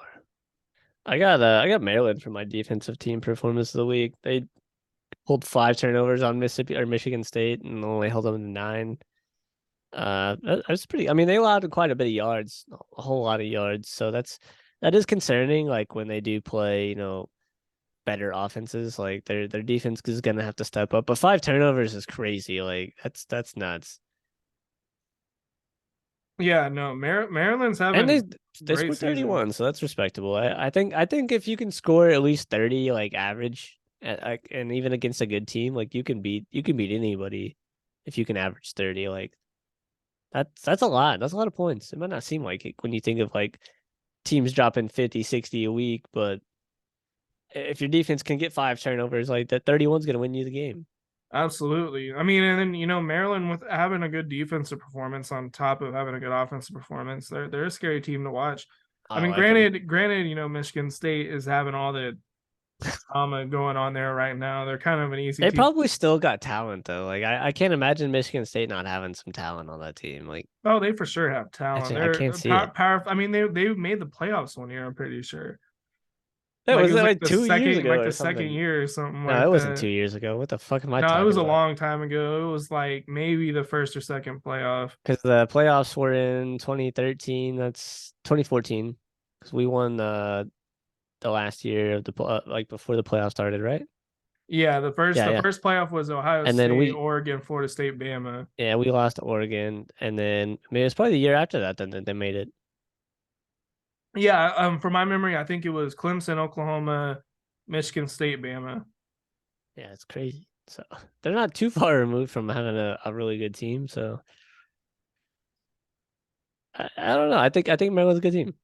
I got Maryland for my defensive team performance of the week. They pulled 5 turnovers on Mississippi or Michigan State and only held them to 9. That's pretty. I mean, they allowed quite a bit of yards, a whole lot of yards. So that is concerning. Like when they do play, better offenses, like their defense is gonna have to step up. But 5 turnovers is crazy. Like that's nuts. Yeah, no, Maryland's And having they great scored season. 31, so that's respectable. I think if you can score at least 30, like average, and even against a good team, like you can beat anybody if you can average 30. Like that's a lot. That's a lot of points. It might not seem like it when you think of like teams dropping 50, 60 a week, but if your defense can get 5 turnovers, like that 31's gonna win you the game. Absolutely. I mean, and then Maryland with having a good defensive performance on top of having a good offensive performance, they're a scary team to watch. I I mean, like them. granted, Michigan State is having all the drama going on there right now. They're kind of an easy They team. probably still got talent though. Like I can't imagine Michigan State not having some talent on that team. Like Oh, they for sure have talent. I They're can't see it. powerful. I mean, they made the playoffs one year. I'm pretty sure. That Like it was was like 2 years ago like or the second something. year or something No, it like wasn't that. 2 years ago. What the fuck am I No, it talking was a about? long time ago. It was like maybe the first or second playoff. Because the playoffs were in 2013. That's 2014. Because we won the last year of like before the playoffs started, right? Yeah, Yeah, the yeah. first playoff was Ohio And then State, Oregon, Florida State, Bama. we lost to Oregon, and then I mean, it was probably the year after that then that they made it. Yeah, from my memory, I think it was Clemson, Oklahoma, Michigan State, Bama. Yeah, it's crazy. So they're not too far removed from having a really good team. So I don't know. I think Maryland's a good team.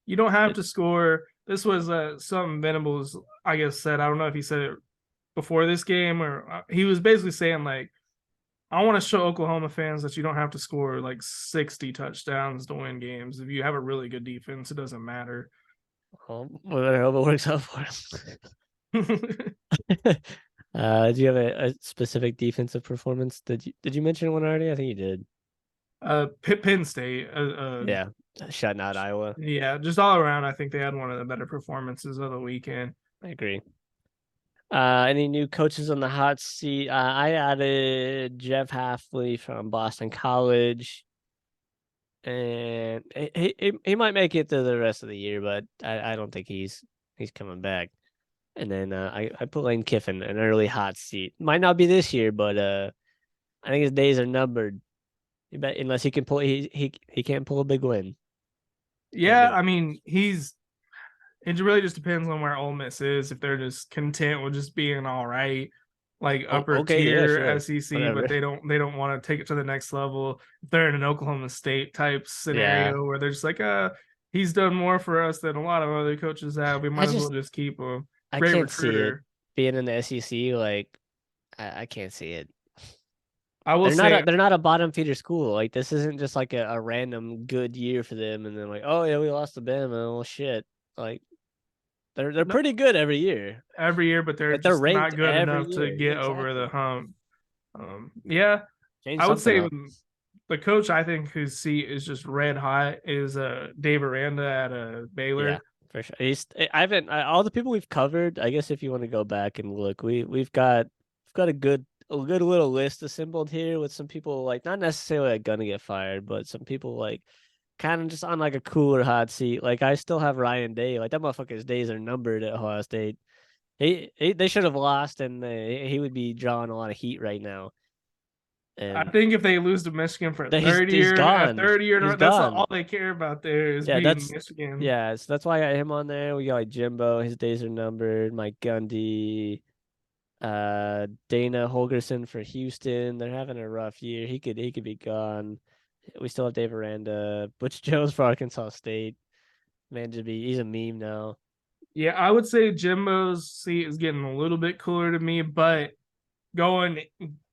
You don't have It, to score. This was something Venables, I guess, said. I don't know if he said it before this game or he was basically saying like, I want to show Oklahoma fans that you don't have to score like 60 touchdowns to win games. If you have a really good defense, it doesn't matter. well, I hope it works out for him. Do you have a specific defensive performance? Did you mention one already? I think you did. Penn State, Yeah, shutting out Iowa. yeah, just all around, I think they had one of the better performances of the weekend. I agree. Any new coaches on the hot seat? I added Jeff Halfley from Boston College, and he might make it to the rest of the year, but I don't think he's coming back. And then I put Lane Kiffin in an early hot seat. Might not be this year, but I think his days are numbered. Unless he can pull he can't pull a big win. Can't Yeah, do it. I mean, it really just depends on where Ole Miss is. If they're just content with just being all right, like Oh, upper okay, yeah, tier sure. SEC, but Whatever. they don't want to take it to the next level. If they're in an Oklahoma State type Yeah. scenario where they're just like, he's done more for us than a lot of other coaches have. We I might as well just just keep him. I Great can't see it recruiter. being in the SEC. Like I can't see it. I will say They're not a bottom feeder school. Like this isn't just like a random good year for them, and then like, oh yeah, we lost to Bama. Well, shit. Like they're no, pretty good every year. every year, but they're Like they're just not ranked good every enough to year. get over the Exactly. hump. Yeah, Change I would something say up. the coach I think whose seat is just red hot is Dave Aranda at Yeah, Baylor. for sure. I haven't all the people we've covered. I guess if you want to go back and look, we've got a good little list assembled here with some people like not necessarily like gonna get fired, but some people like kind of just on like a cooler hot seat. Like I still have Ryan Day. Like that motherfucker's days are numbered at Ohio State. They should have lost, and he would be drawing a lot of heat right now. I And think if they lose to Michigan for he's a gone. third year, He's that's gone. all they care about there is Yeah, beating Michigan. so that's why I got him on there. We got like Jimbo, his days are numbered. Mike Gundy, Dana Holgerson for Houston. They're having a rough year. He could be gone. We still have Dave Aranda, Butch Jones for Arkansas State. Man, he's a meme now. Yeah, I would say Jimbo's seat is getting a little bit cooler to me, but going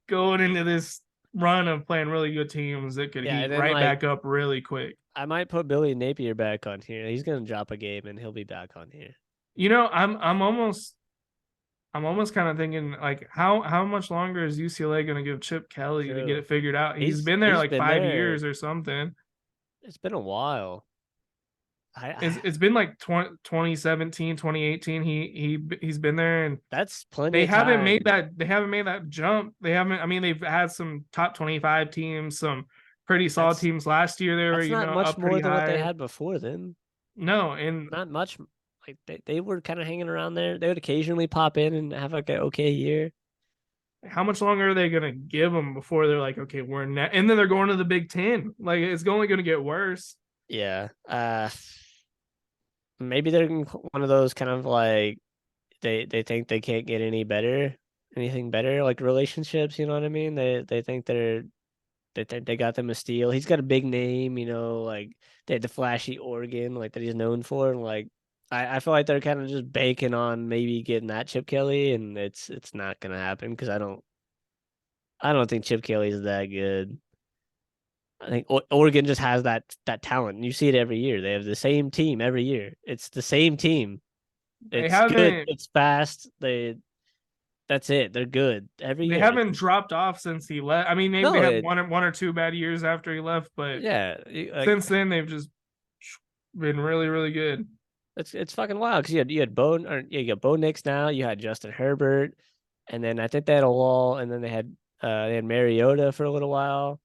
going into this run of playing really good teams, it could Yeah, heat and then right like back up really quick. I might put Billy Napier back on here. He's gonna drop a game and he'll be back on here. You know, I'm almost kind of thinking like how much longer is UCLA going to give Chip Kelly to get True. it figured out? He's been there He's like been 5 years there. or something. It's been a while. I It's been like 2017, 2018. He's been there and that's plenty of time. they haven't made that jump. They haven't I mean they've had some top 25 teams, some pretty solid That's teams last year. They were, that's not much up more pretty than what they high. had before then. No, and Not much. Like they were kind of hanging around there. They would occasionally pop in and have like an okay year. how much longer are they going to give them before they're like, okay, we're net, and then they're going to the Big Ten. Like it's only going to get worse. Yeah. Maybe they're one of those kind of like they think they can't get anything better, like relationships. You know what I mean? They think they got them a steal. He's got a big name, like they had the flashy organ, like that he's known for, and like I feel like they're kind of just banking on maybe getting that Chip Kelly, and it's not gonna happen because I don't think Chip Kelly is that good. I think Oregon just has that talent. And you see it every year. They have the same team every year. It's the same team. They It's good. haven't It's fast. That's it. They're good every they year. haven't dropped off since he left. I mean, maybe they No, had one or two bad years after he left, but yeah, like since then they've just been really really good. it's fucking wild because you had Bo or yeah, you got Bo Nix now. You had Justin Herbert, and then I think they had a wall, and then they had Mariota for a little while.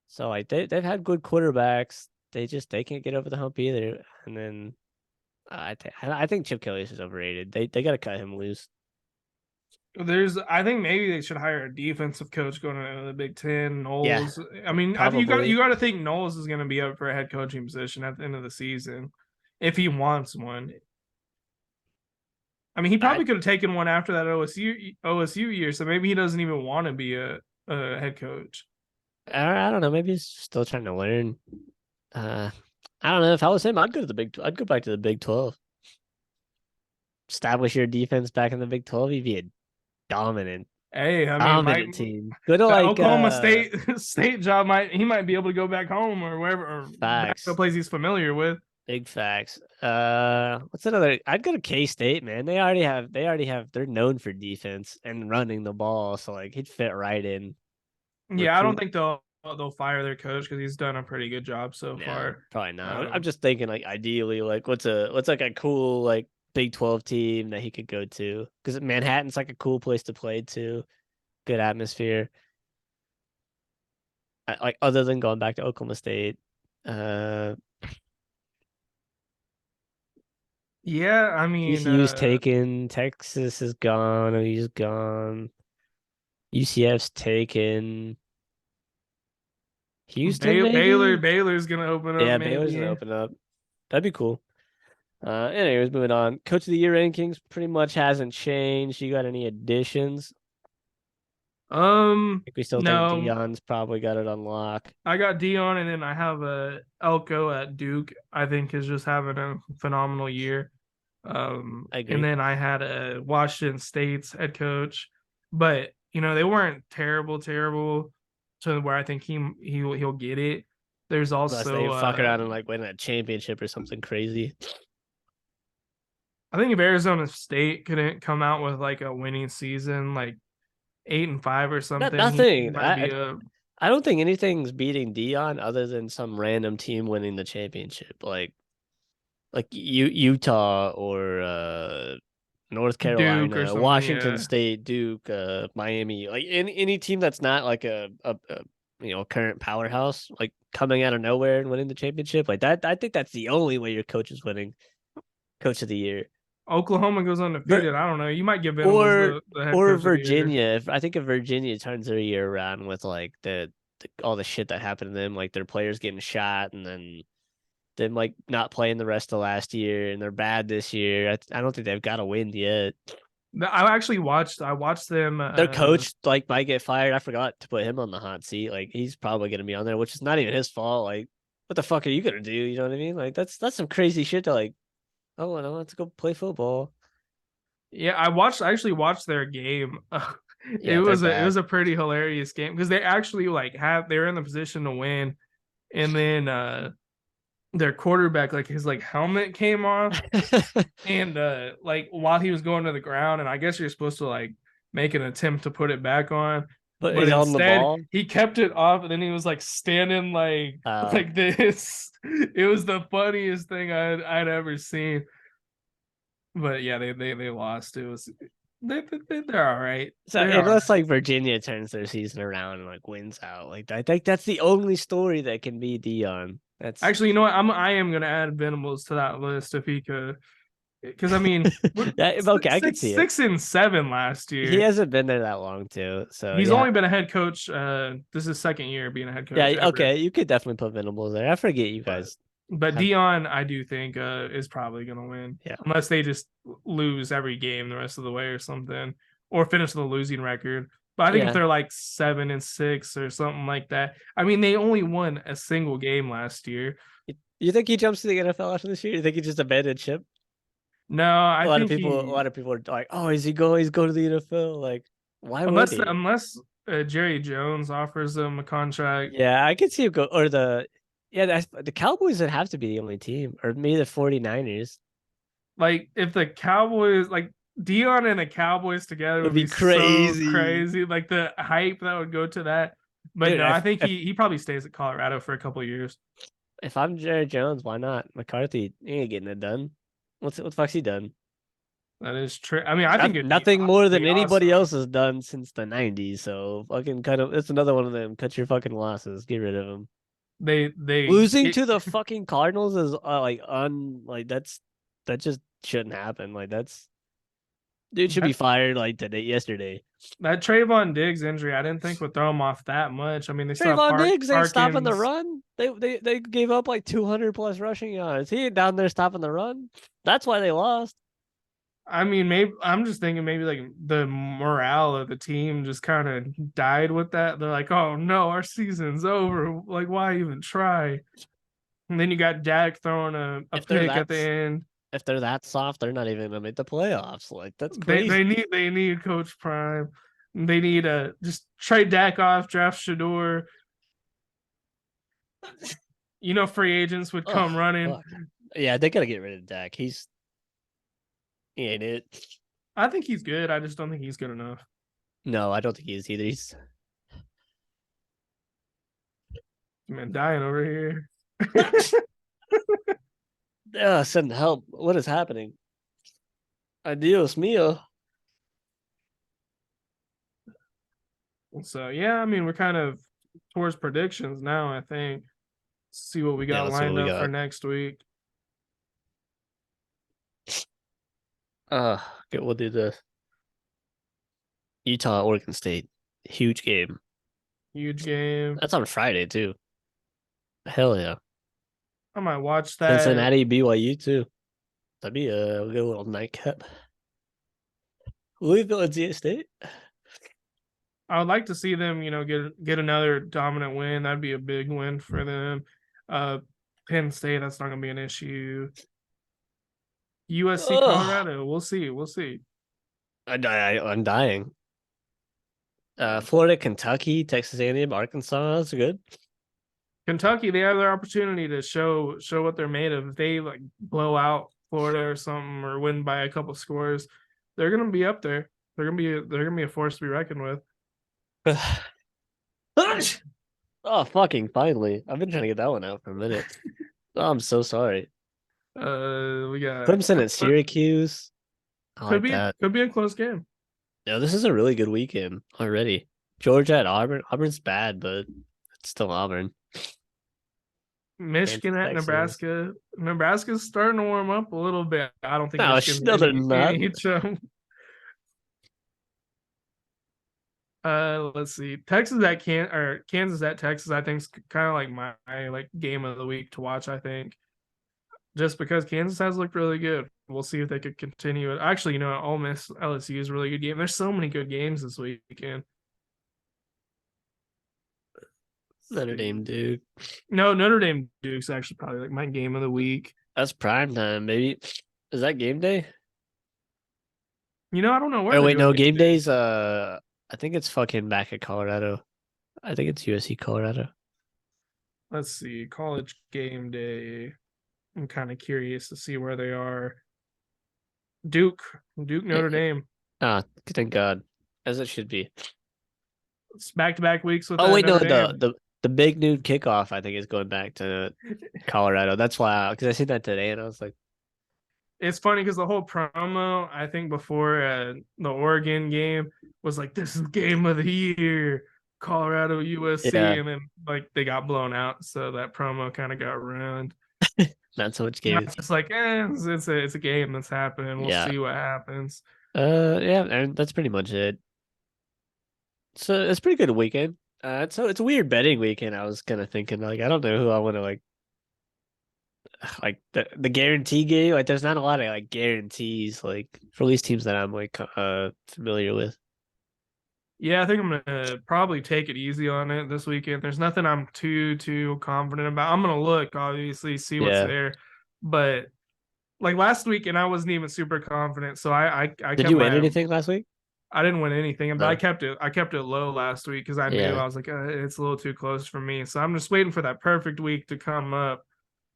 So like they've had good quarterbacks. They can't get over the hump either. And then I think Chip Kelly is overrated. They got to cut him loose. I think maybe they should hire a defensive coach going into the Big Ten. Yeah, Knowles. I mean, you probably. got to think Knowles is going to be up for a head coaching position at the end of the season if he wants one. I mean, he I probably could have taken one after that OSU year, so maybe he doesn't even want to be a head coach. I don't know. Maybe he's still trying to learn. Uh, I don't know. If I was him, I'd go back to the Big 12. Establish your defense back in the Big 12. You'd be a dominant, Hey, I mean, Mike, dominant team. Go to that like Oklahoma State state job might be able to go back home or wherever or back to a facts. place he's familiar with. Big facts. What's another? I'd go to K State, man. They're known for defense and running the ball, so like he'd fit right in. Yeah, I don't Recruit. think they'll fire their coach because he's done a pretty good job so Yeah, far. probably not. I'm Um, just thinking like ideally, like what's like a cool like Big 12 team that he could go to? Because Manhattan's like a cool place to play too. Good atmosphere. Like other than going back to Oklahoma State. Uh, Yeah, I mean, TCU's taken. Texas is gone. OU's gone. UCF's taken. Houston, maybe? Baylor's gonna open up Yeah, Baylor's gonna maybe. open up. That'd be cool. Anyways, moving on. Coach of the year rankings pretty much hasn't changed. You got any additions? I think we still think No, Dion's probably got it on lock. I got Dion, and then I have a Elko at Duke. I think is just having a phenomenal year. I And agree. then I had a Washington State's head coach, but they weren't terrible to where I think he'll get it. There's Unless they also fuck around and like win a championship or something crazy. I think if Arizona State couldn't come out with like a winning season, like 8-5 or Not something, he nothing. might be a I don't think anything's beating Dion other than some random team winning the championship, like Utah or North Duke or Carolina, something. Washington Yeah. State, Duke, Miami, like any team that's not like a current powerhouse, like coming out of nowhere and winning the championship, like that. I think that's the only way your coach is winning coach of the year. Oklahoma goes Ver- undefeated. I don't know. You might give Venables or the head or coach of the year. Virginia. I think if Virginia turns their year around with like all the shit that happened to them, like their players getting shot and then them like not playing the rest of last year and they're bad this year. I don't think they've got a win yet. I watched them. Their coach like might get fired. I forgot to put him on the hot seat. Like he's probably gonna be on there, which is not even his fault. Like what the fuck are you gonna do? You know what I mean? Like that's some crazy shit to like. Oh, no, let's go play football. Yeah, I actually watched their game. Yeah, they're It bad. was a pretty hilarious game because they actually like have they're in the position to win, and then their quarterback like his like helmet came off, and like while he was going to the ground, and I guess you're supposed to like make an attempt to put it back on, But but he's on the instead ball. he kept it off, and then he was like standing like Uh, like this. It was the funniest thing I'd ever seen. But yeah, they lost. It was they're all right. so They're all unless right. like Virginia turns their season around and like wins out, like I think that's the only story that can be Dion. That's Actually, you know what? I am gonna add Venables to that list if he could, because I mean, we're that. Okay, I could see it. 6-7 last He year. hasn't been there that long too, so He's yeah, only been a head coach. This is his second year being a head yeah. coach ever. Okay, you could definitely put Venables there. I forget you But guys but have. Dion, I do think is probably gonna win Yeah, unless they just lose every game the rest of the way or something, or finish with a losing record. But I think if yeah. they're like 7-6 or something like that, I mean they only won a single game last year. You think he jumps to the NFL after this year? You think he just abandoned ship? No, A I lot of think people, a he lot of people are like, "Oh, is he going? He's going to the NFL." Like, why would he? unless Jerry Jones offers him a contract. Yeah, I could see him go or yeah, the Cowboys would have to be the only team, or maybe the 49ers. Like if the Cowboys like Dion and the Cowboys together Would would be be so crazy. crazy. Like the hype that would go to that. But Dude, no, I think he probably stays at Colorado for a couple of years. if I'm Jerry Jones, why not? McCarthy he ain't getting it done. What the fuck's he done? That is true. I mean, I think it'd Nothing more be than anybody awesome. else has done since the 90s. So fucking cut him. It's another one of them. Cut your fucking losses. Get rid of him. They Losing get to the fucking Cardinals is like that just shouldn't happen. Like that's dude should be that, fired like today yesterday. that Trayvon Diggs injury. I didn't think would throw him off that much. I mean, they still have Trayvon Diggs ain't stopping the Harkins. run. They gave up like 200 plus rushing yards. He ain't down there stopping the run. That's why they lost. I mean, maybe I'm just thinking maybe like the morale of the team just kind of died with that. They're like, oh no, our season's over. Like, why even try? And then you got Dak throwing a If they're pick at that the end. if they're that soft, they're not even gonna make the playoffs. Like that's crazy. They need Coach Prime. They need a just trade Dak off, draft Shador. Free agents would Oh come running. fuck. Yeah, they gotta get rid of Dak. He ain't it. I think he's good. I just don't think he's good enough. No, I don't think he is either. He's Man, dying over here. send help. What is happening? Adios mio. So yeah, I mean we're kind of towards predictions now. I think see what we Yeah, got let's see what lined we up for got. next week. Okay, we'll do the Utah Oregon State. Huge game. Huge game. That's on Friday too. Hell yeah. I might watch that. Cincinnati BYU too. That'd be a good little nightcap. Louisville and NC State. I would like to see them, get another dominant win. That'd be a big win for them. Uh, Penn State, that's not gonna be an issue. USC, Ugh. Colorado, we'll see. We'll see. I'm dying. Florida, Kentucky, Texas A&M, Arkansas. That's good. Kentucky, they have their opportunity to show what they're made of. If they like blow out Florida or something or win by a couple scores, they're gonna be up there. They're gonna be a force to be reckoned with. Oh, fucking finally. I've been trying to get that one out for a minute. Oh, I'm so sorry. We got Clemson at Syracuse. I could like be that. could be a close game. No, this is a really good weekend already. Georgia at Auburn. Auburn's bad, but it's still Auburn. Kansas, Michigan at Texas. Nebraska. Nebraska's starting to warm up a little bit. I don't think No, Michigan's no, they're not. any chum. Let's see. Texas at Kansas at Texas. I think is kind of like my like game of the week to watch. I think just because Kansas has looked really good. We'll see if they could continue it. Actually, Ole Miss LSU is a really good game. There's so many good games this weekend. Let's Notre Dame, see. dude. No, Notre Dame Duke's actually probably like my game of the week. That's prime time, baby. Is that game day? I don't know where Oh they're wait, doing no, game game day. days. I think it's fucking back at Colorado. I think it's USC Colorado. Let's see. College game day. I'm kind of curious to see where they are. Duke, Duke, Eh, Notre Dame. Ah, thank God, as it should be. It's back-to-back weeks with Oh wait, no, Notre the Dame. the the big noon kickoff I think is going back to Colorado. That's why, because I seen that today and I was like, It's funny because the whole promo, I think before the Oregon game was like, "This is game of the year, Colorado USC," yeah, and then like they got blown out, so that promo kind of got ruined. not so much Now games. it's like, it's a game that's happening. We'll Yeah, see what happens. yeah, and that's pretty much it. So it's a pretty good weekend. So it's a weird betting weekend. I was kind of thinking like I don't know who I want to like the guarantee game. Like there's not a lot of like guarantees like for these teams that I'm like familiar with. Yeah, I think I'm gonna probably take it easy on it this weekend. There's nothing I'm too confident about. I'm gonna look, obviously, see what's Yeah. there, but like last weekend, I wasn't even super confident. So I Did kept you win my anything last week? I didn't win anything, but I Uh, kept it low last week because I knew yeah. I was like it's a little too close for me. So I'm just waiting for that perfect week to come up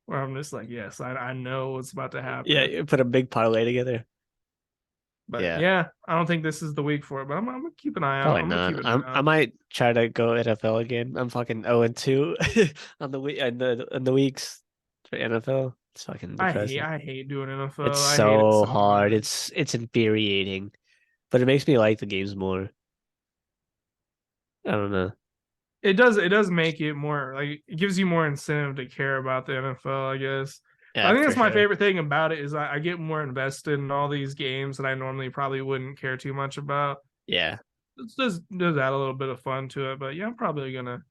where I'm just like, yes, I know what's about to Yeah, happen. you put a big parlay together. But Yeah. yeah, I don't think this is the week for it. But I'm gonna keep an eye out. Probably I'm gonna not. keep an I eye out. might try to go NFL again. I'm fucking 0-2 on the week and the weeks for NFL. It's fucking I hate depressing. I hate doing It's NFL. I hate it so so hard. much. It's infuriating, but it makes me like the games more. I don't know. It does make it more like it gives you more incentive to care about the NFL, I guess. But I Yeah, think for that's my sure. favorite thing about it is I get more invested in all these games that I normally probably wouldn't care too much about. Yeah. It does add a little bit of fun to it. But yeah, I'm probably gonna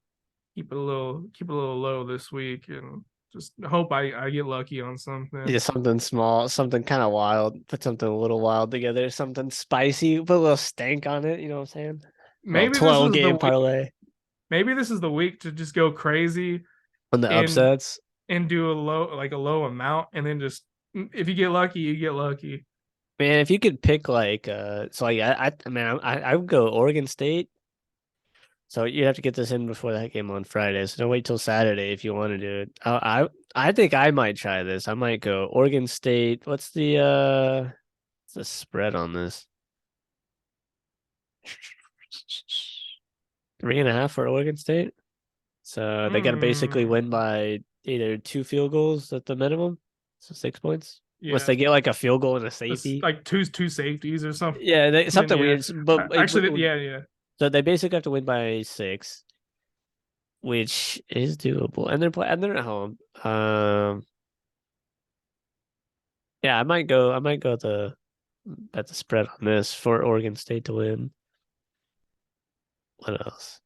keep it a little low this week and just hope I get lucky on something. Yeah, something small, something kind of wild. Put something a little wild together, something spicy, put a little stank on it. You know what I'm saying? Little Maybe this 12 is the game week. parlay Maybe this is the week to just go crazy on the and upsets. do a low amount and then just if you get lucky, you get lucky. Man, if you could pick like so like I mean I would go Oregon State. So you have to get this in before that game on Friday. So don't wait till Saturday if you want to do it. I think I might try this. I might go Oregon State. What's the spread on this? 3.5 for Oregon State. So they got to basically win Hmm. by either 2 field goals at the minimum, so 6 points. Unless Yeah. they get like a field goal and a It's safety. like two safeties or something. Yeah, something Yeah. weird. But Yeah, yeah. so they basically have to win by 6, which is doable, and they're at home. Yeah, I might go. Bet the spread on this for Oregon State to win. What else?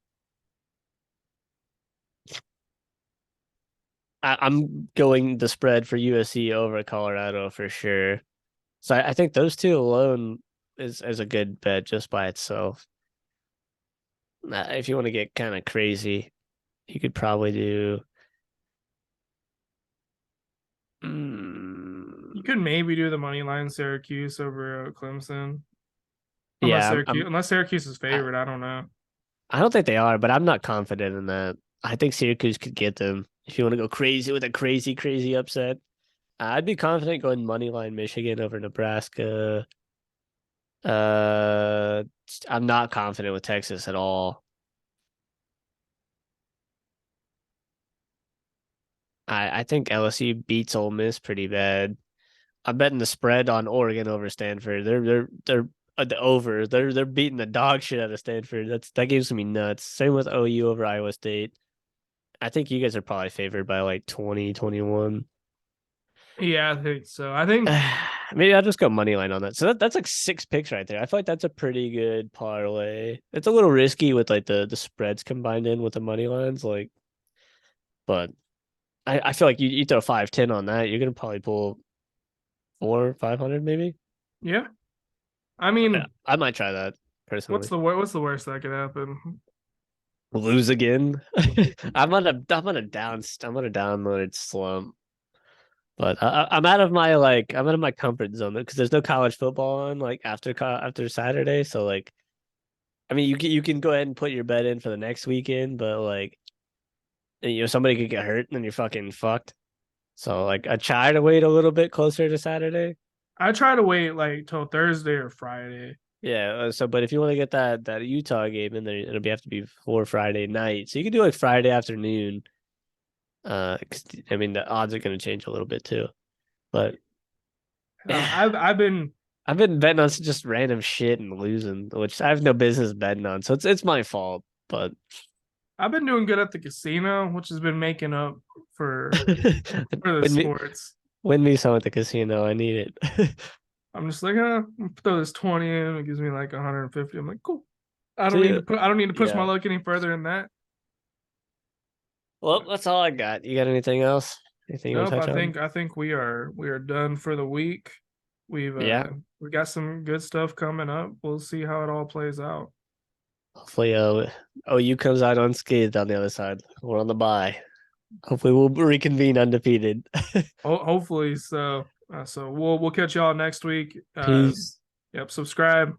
I'm going the spread for USC over Colorado for sure. So I think those two alone is a good bet just by itself. If you want to get kind of crazy, you could probably do. You Mm, could maybe do the money line Syracuse over Clemson, yeah, Unless Syracuse is I, favored. I don't know. I don't think they are, but I'm not confident in that. I think Syracuse could get them if you want to go crazy with a crazy upset. I'd be confident going money line Michigan over Nebraska. Uh, I'm not confident with Texas at all. I think LSU beats Ole Miss pretty bad. I'm betting the spread on Oregon over Stanford. They're the over. They're beating the dog shit out of Stanford. That gives me nuts. Same with OU over Iowa State. I think you guys are probably favored by like 20, 21. Yeah, I think so. I think Maybe I'll just go money line on that. So that's like six picks right there. I feel like that's a pretty good parlay. It's a little risky with like the spreads combined in with the money lines, like, but I feel like you throw 510 on that, you're gonna probably pull 500 maybe. yeah. I Yeah, mean, I might try that personally. what's the worst that could happen? Lose again. I'm on a downloaded slump. But I'm out of my I'm out of my comfort zone because there's no college football on like after Saturday. So like I mean you can go ahead and put your bet in for the next weekend, but like somebody could get hurt and then you're fucking fucked. So like I try to wait a little bit closer to Saturday. I try to wait like till Thursday or Friday. Yeah. So but if you want to get that Utah game in there, have to be before Friday night. So you can do like Friday afternoon. 'Cause, I mean the odds are going to change a little bit too. But I've been I've been betting on just random shit and losing, which I have no business betting on. So it's my fault. But I've been doing good at the casino, which has been making up for the win me sports. win me some at the casino. I need it. I'm just like, throw this 20 in. It gives me like 150. I'm like, cool. See, I don't need to push my yeah. luck any further than that. Well, that's all I got. You got anything else? Anything you want to Nope. touch on? I think we are done for the week. Yeah. We got some good stuff coming up. We'll see how it all plays out. Hopefully, OU comes out unscathed on the other side. We're on the bye. Hopefully, we'll reconvene undefeated. Hopefully so. So we'll catch y'all next week. Peace. Yep. Subscribe.